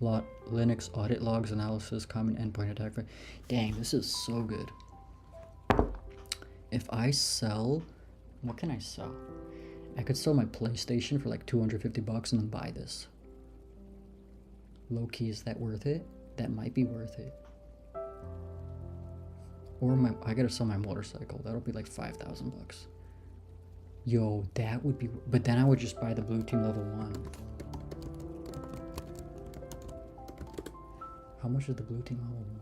Linux audit logs analysis, common endpoint attack. Dang, this is so good. If I sell, what can I sell? I could sell my PlayStation for like $250 and then buy this. Low key, is that worth it? That might be worth it. Or I gotta sell my motorcycle. That'll be like $5,000. Yo, that would be, but then I would just buy the Blue Team level 1. How much is the Blue Team level 1?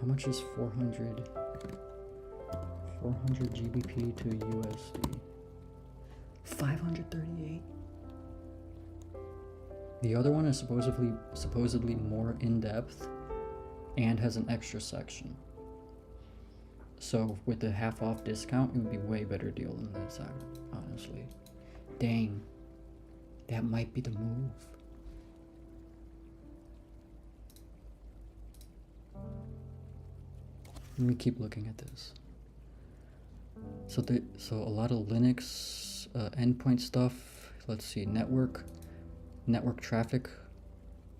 How much is 400 GBP to USD? 538. The other one is supposedly more in-depth and has an extra section. So with the half off discount, it would be a way better deal than this, honestly. Dang, that might be the move. Let me keep looking at this. So a lot of Linux endpoint stuff. Let's see, network traffic,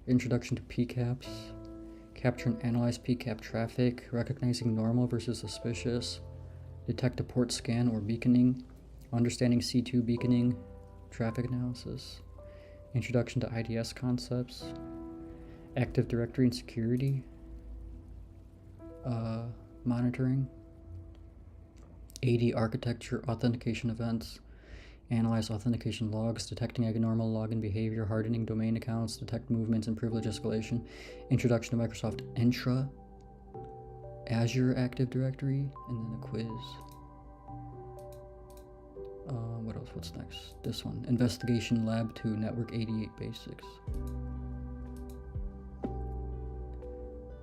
introduction to PCAPs, capture and analyze PCAP traffic, recognizing normal versus suspicious, detect a port scan or beaconing, understanding C2 beaconing, traffic analysis, introduction to IDS concepts, Active Directory and security, monitoring, AD architecture, authentication events, analyze authentication logs, detecting abnormal login behavior, hardening domain accounts, detect movements and privilege escalation, introduction to Microsoft Entra, Azure Active Directory, and then a quiz. What else? What's next? This one. Investigation Lab 2, Network 88 Basics.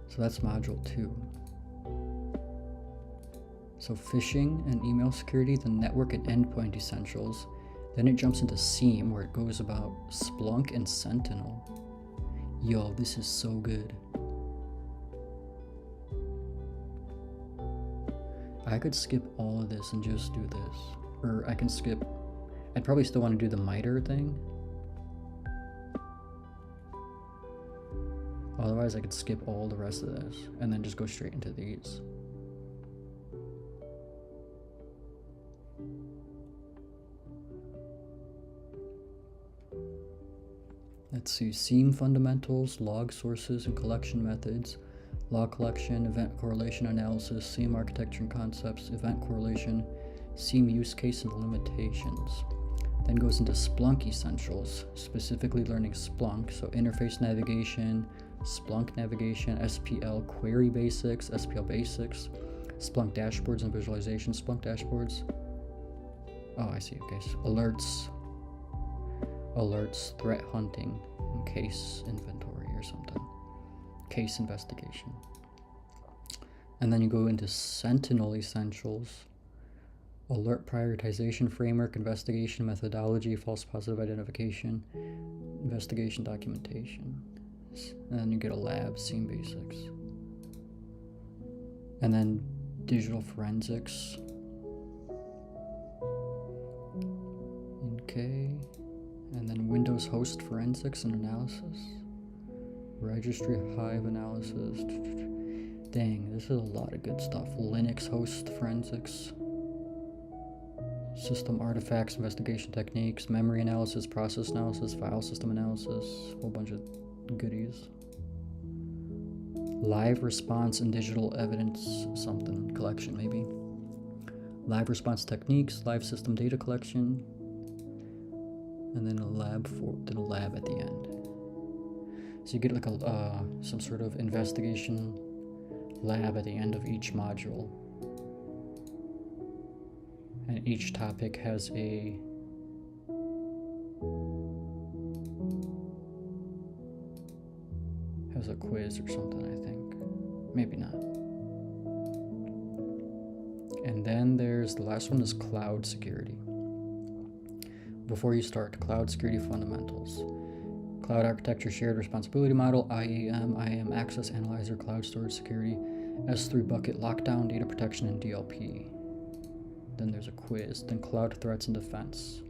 So that's module 2. So phishing and email security, the network and endpoint essentials. Then it jumps into SIEM, where it goes about Splunk and Sentinel. Yo, this is so good. I could skip all of this and just do this. Or I can skip... I'd probably still want to do the MITRE thing. Otherwise, I could skip all the rest of this and then just go straight into these. Let's see, SIEM fundamentals, log sources and collection methods, log collection, event correlation analysis, SIEM architecture and concepts, event correlation, SIEM use case and limitations. Then goes into Splunk essentials, specifically learning Splunk, so interface navigation, Splunk navigation, SPL query basics, SPL basics, Splunk dashboards and visualization, Splunk dashboards. Oh, I see, okay, so alerts, threat hunting, and case inventory or something, case investigation. And then you go into Sentinel essentials, alert prioritization framework, investigation methodology, false positive identification, investigation documentation. And then you get a lab, SIEM basics. And then digital forensics. Okay. And then Windows host forensics and analysis. Registry Hive analysis. Dang, this is a lot of good stuff. Linux host forensics. System artifacts, investigation techniques, memory analysis, process analysis, file system analysis, a whole bunch of goodies. Live response and digital evidence something collection maybe. Live response techniques, live system data collection, and then a lab at the end. So you get like a some sort of investigation lab at the end of each module. And each topic has a quiz or something, I think. Maybe not. And then there's the last one is cloud security. Before you start, cloud security fundamentals. Cloud architecture, shared responsibility model, IAM access analyzer, cloud storage security, S3 bucket lockdown, data protection, and DLP. Then there's a quiz. Then cloud threats and defense.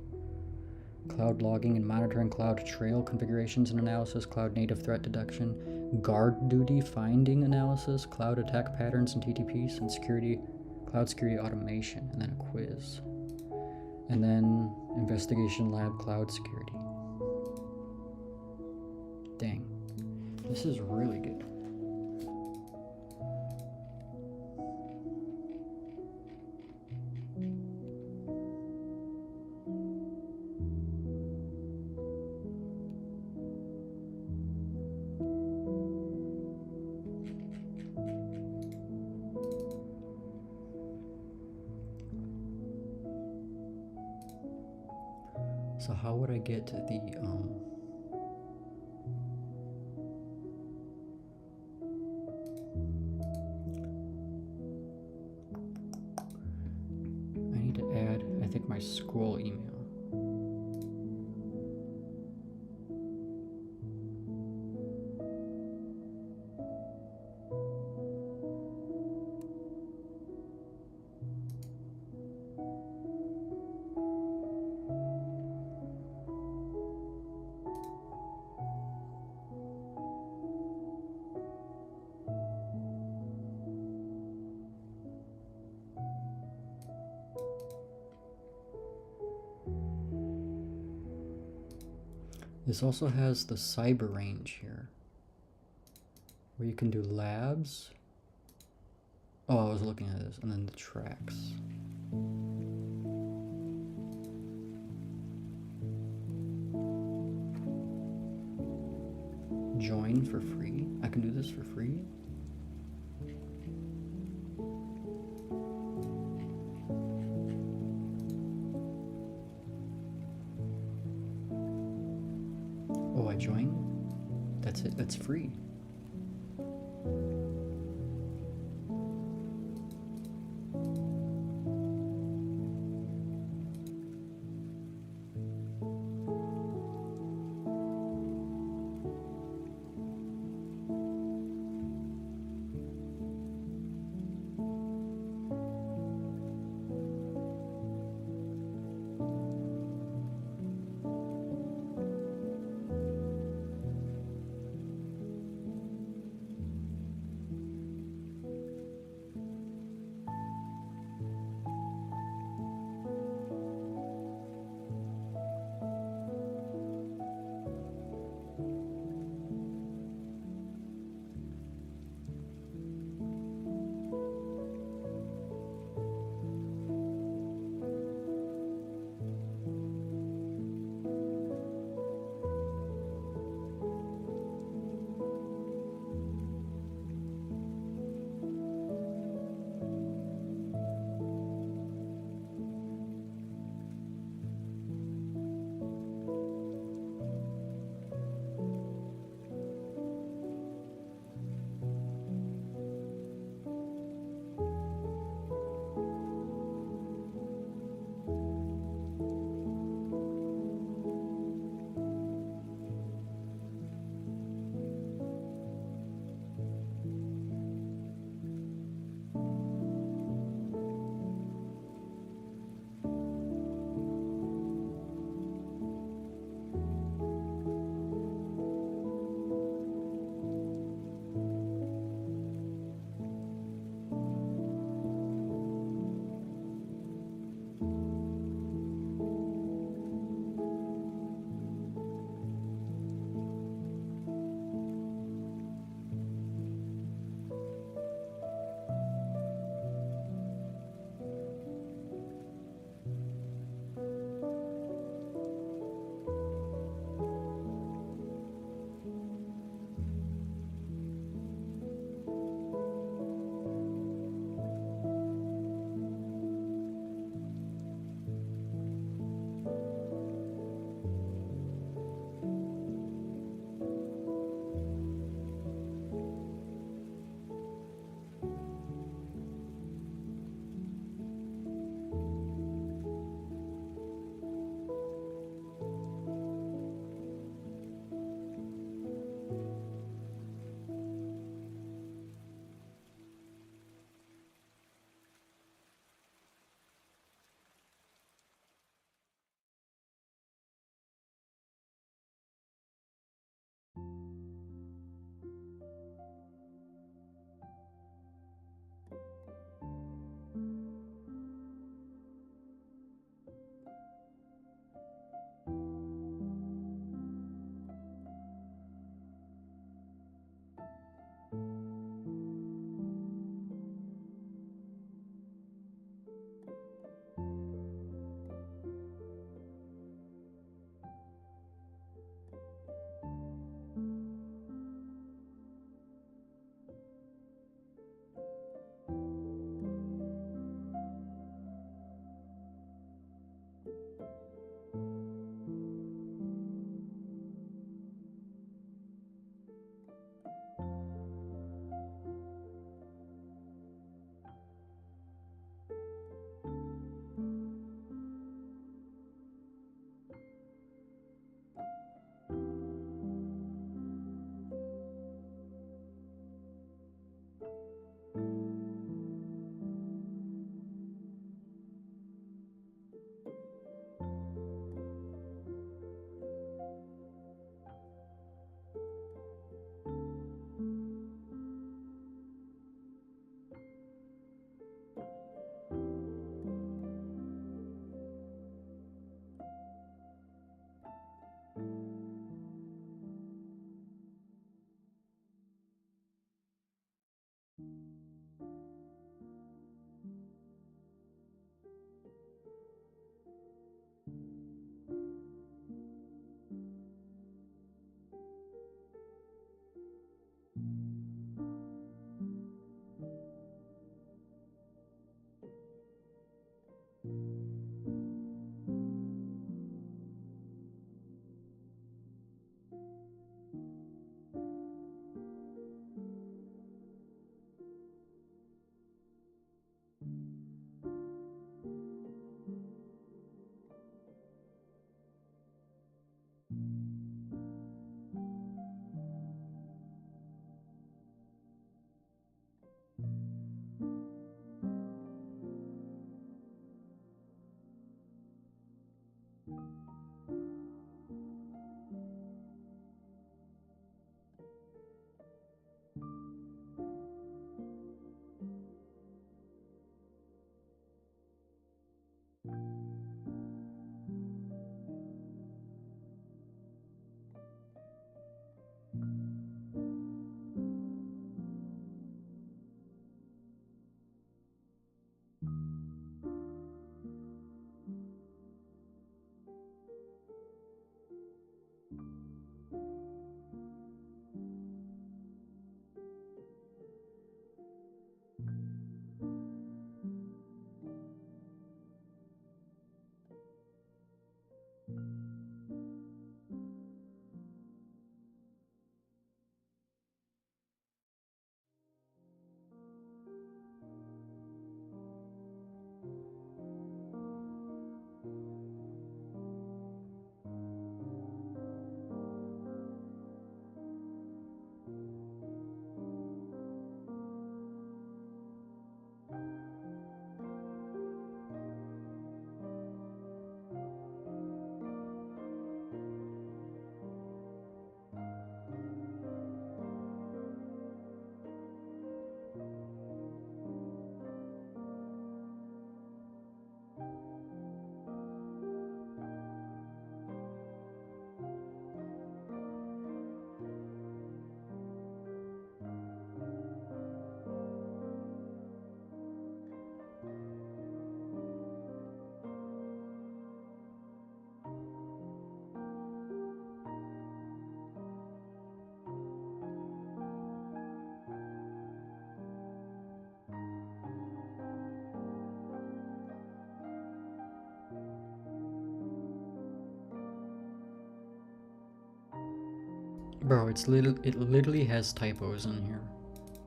Cloud logging and monitoring, cloud trail configurations and analysis, cloud native threat detection, guard duty finding analysis, cloud attack patterns and TTPs, and cloud security automation, and then a quiz. And then investigation lab, cloud security. Dang, this is really good. So how would I get to the I need to add, I think, my school email. This also has the cyber range here, where you can do labs. Oh, I was looking at this, and then the tracks. join for free. I can do this for free. Oh, I join? That's it. That's free. Bro, it literally has typos in here.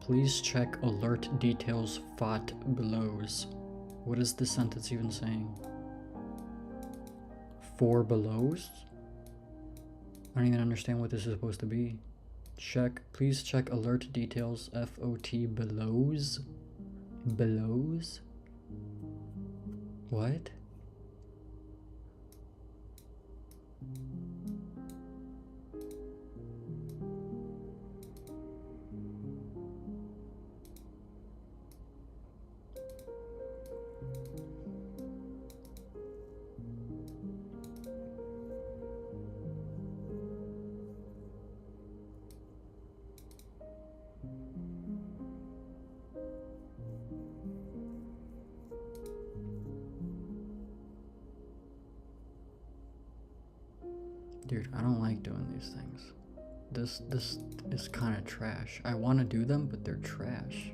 Please check alert details fought belows. What is this sentence even saying? 4 belows? I don't even understand what this is supposed to be. Please check alert details FOT belows? Belows? What? Dude, I don't like doing these things. This is kind of trash. I want to do them, but they're trash.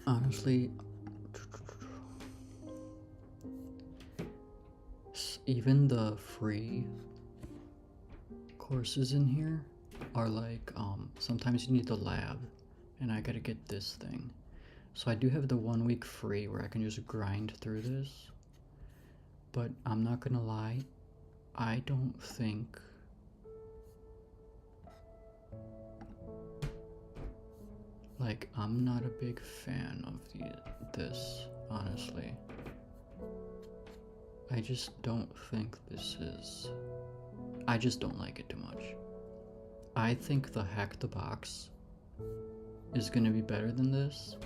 Honestly, even the free courses in here are like, sometimes you need the lab, and I gotta get this thing. So I do have the 1 week free where I can just grind through this. But I'm not gonna lie, I don't think like I'm not a big fan of this, honestly. I just don't think this is. I just don't like it too much. I think the Hack the Box is gonna be better than this,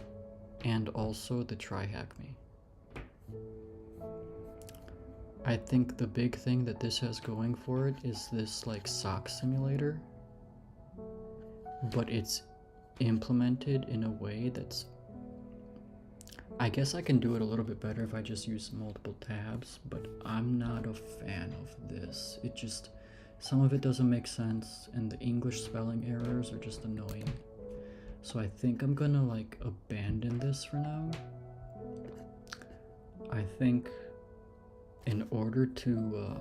and also the Try Hack Me. I think the big thing that this has going for it is this like SOC simulator, but it's implemented in a way that's, I guess I can do it a little bit better if I just use multiple tabs, but I'm not a fan of this. It just, some of it doesn't make sense, and the English spelling errors are just annoying. So I think I'm gonna like abandon this for now. I think in order to,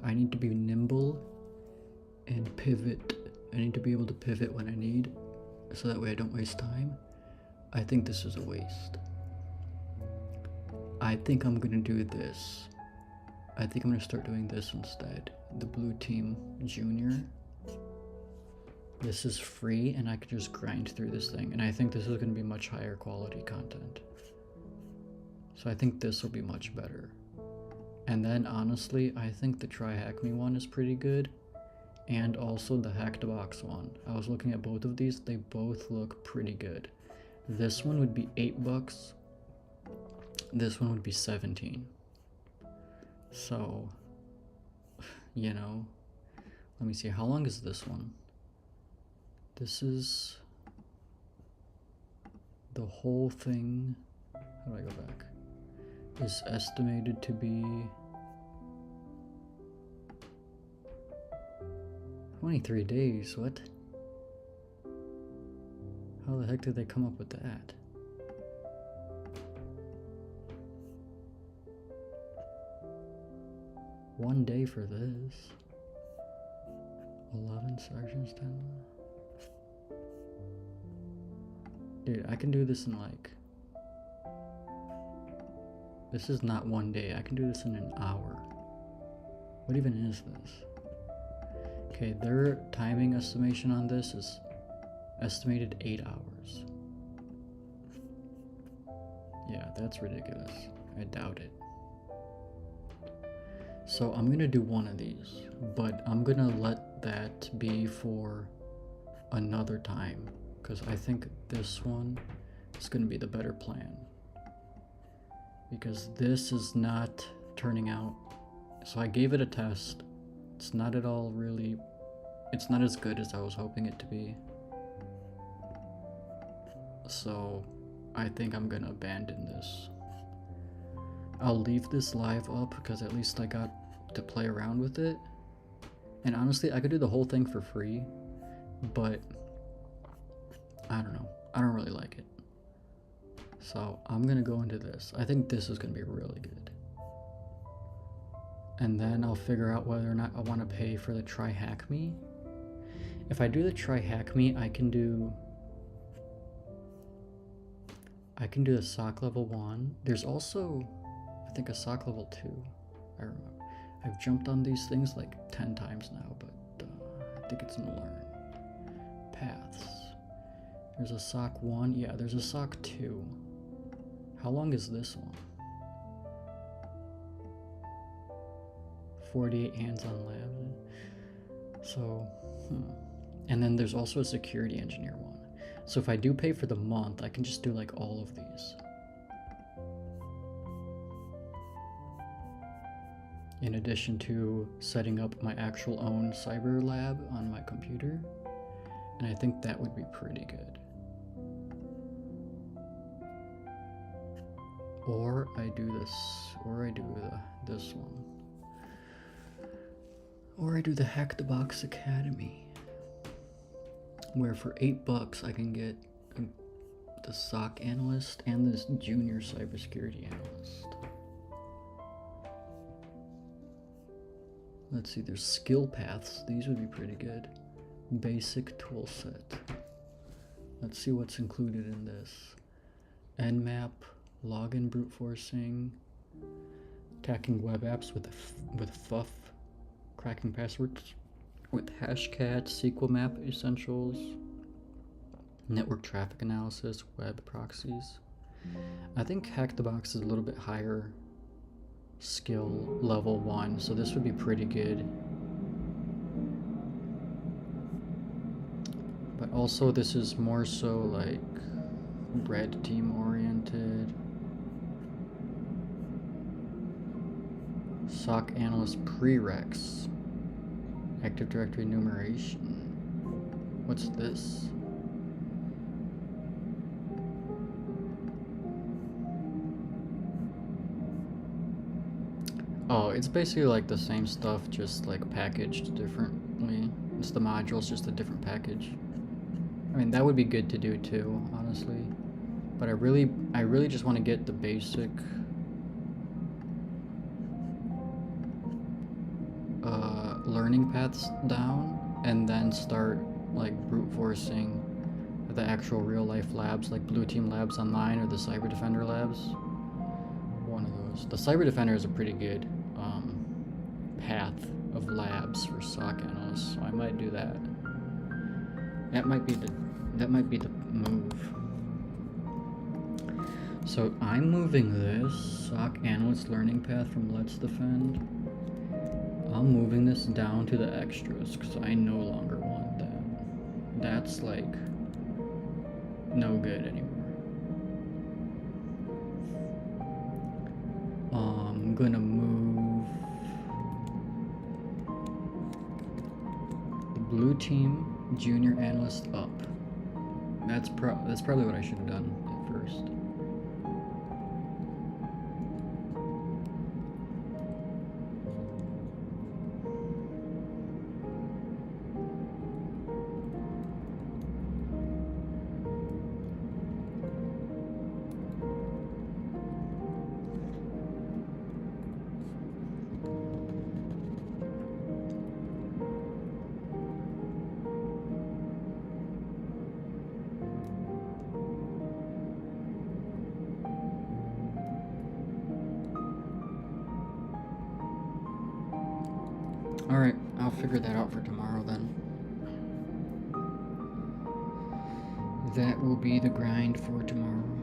I need to be nimble and pivot. I need to be able to pivot when I need, so that way I don't waste time. I think this is a waste. I think I'm gonna do this. I think I'm gonna start doing this instead. The Blue Team Junior. This is free, and I can just grind through this thing, and I think this is gonna be much higher quality content. So I think this will be much better. And then honestly, I think the Try Hack Me one is pretty good, and also the Hack the Box one. I was looking at both of these, they both look pretty good. This one would be $8. This one would be 17. So, you know, let me see, how long is this one? This is the whole thing. How do I go back? Is estimated to be 23 days. What? How the heck did they come up with that? One day for this. 11 sergeants, 10. Dude, I can do this in like... This is not one day. I can do this in an hour. What even is this? Okay, their timing estimation on this is estimated 8 hours. Yeah, that's ridiculous. I doubt it. So I'm gonna do one of these, but I'm gonna let that be for another time, because I think this one is gonna be the better plan. Because this is not turning out. So I gave it a test. It's not at all really, it's not as good as I was hoping it to be. So I think I'm gonna abandon this. I'll leave this live up because at least I got to play around with it. And honestly, I could do the whole thing for free, but I don't know. I don't really like it. So I'm gonna go into this. I think this is gonna be really good. And then I'll figure out whether or not I want to pay for the Try Hack Me. If I do the Try Hack Me, I can do the SOC level 1. There's also, I think, a SOC level 2. I remember. I've jumped on these things like 10 times now, but I think it's in learn. Paths. There's a SOC 1. Yeah, there's a SOC 2. How long is this one? 48 hands-on lab. So, And then there's also a security engineer one. So if I do pay for the month, I can just do like all of these. In addition to setting up my actual own cyber lab on my computer. And I think that would be pretty good. Or I do this, or I do this one. Or I do the Hack the Box Academy, where for $8 I can get the SOC analyst and this junior cybersecurity analyst. Let's see, there's skill paths. These would be pretty good. Basic tool set. Let's see what's included in this. Nmap, login brute forcing, attacking web apps with FUF, cracking passwords with Hashcat, SQL map essentials, network traffic analysis, web proxies. I think Hack the Box is a little bit higher skill level 1, so this would be pretty good. But also this is more so like red team oriented. SOC analyst prereqs. Active Directory enumeration. What's this? Oh, it's basically like the same stuff, just like packaged differently. It's the modules, just a different package. I mean, that would be good to do too, honestly. But I really just want to get the basic learning paths down, and then start like brute forcing the actual real life labs, like Blue Team Labs Online or the Cyber Defender Labs. One of those. The Cyber Defender is a pretty good path of labs for SOC analysts, so I might do that. That might be the move. So I'm moving this SOC analyst learning path from Let's Defend. I'm moving this down to the extras because I no longer want that. That's like no good anymore. I'm gonna move Blue team, junior analyst up. That's probably what I should have done at first. Alright, I'll figure that out for tomorrow then. That will be the grind for tomorrow.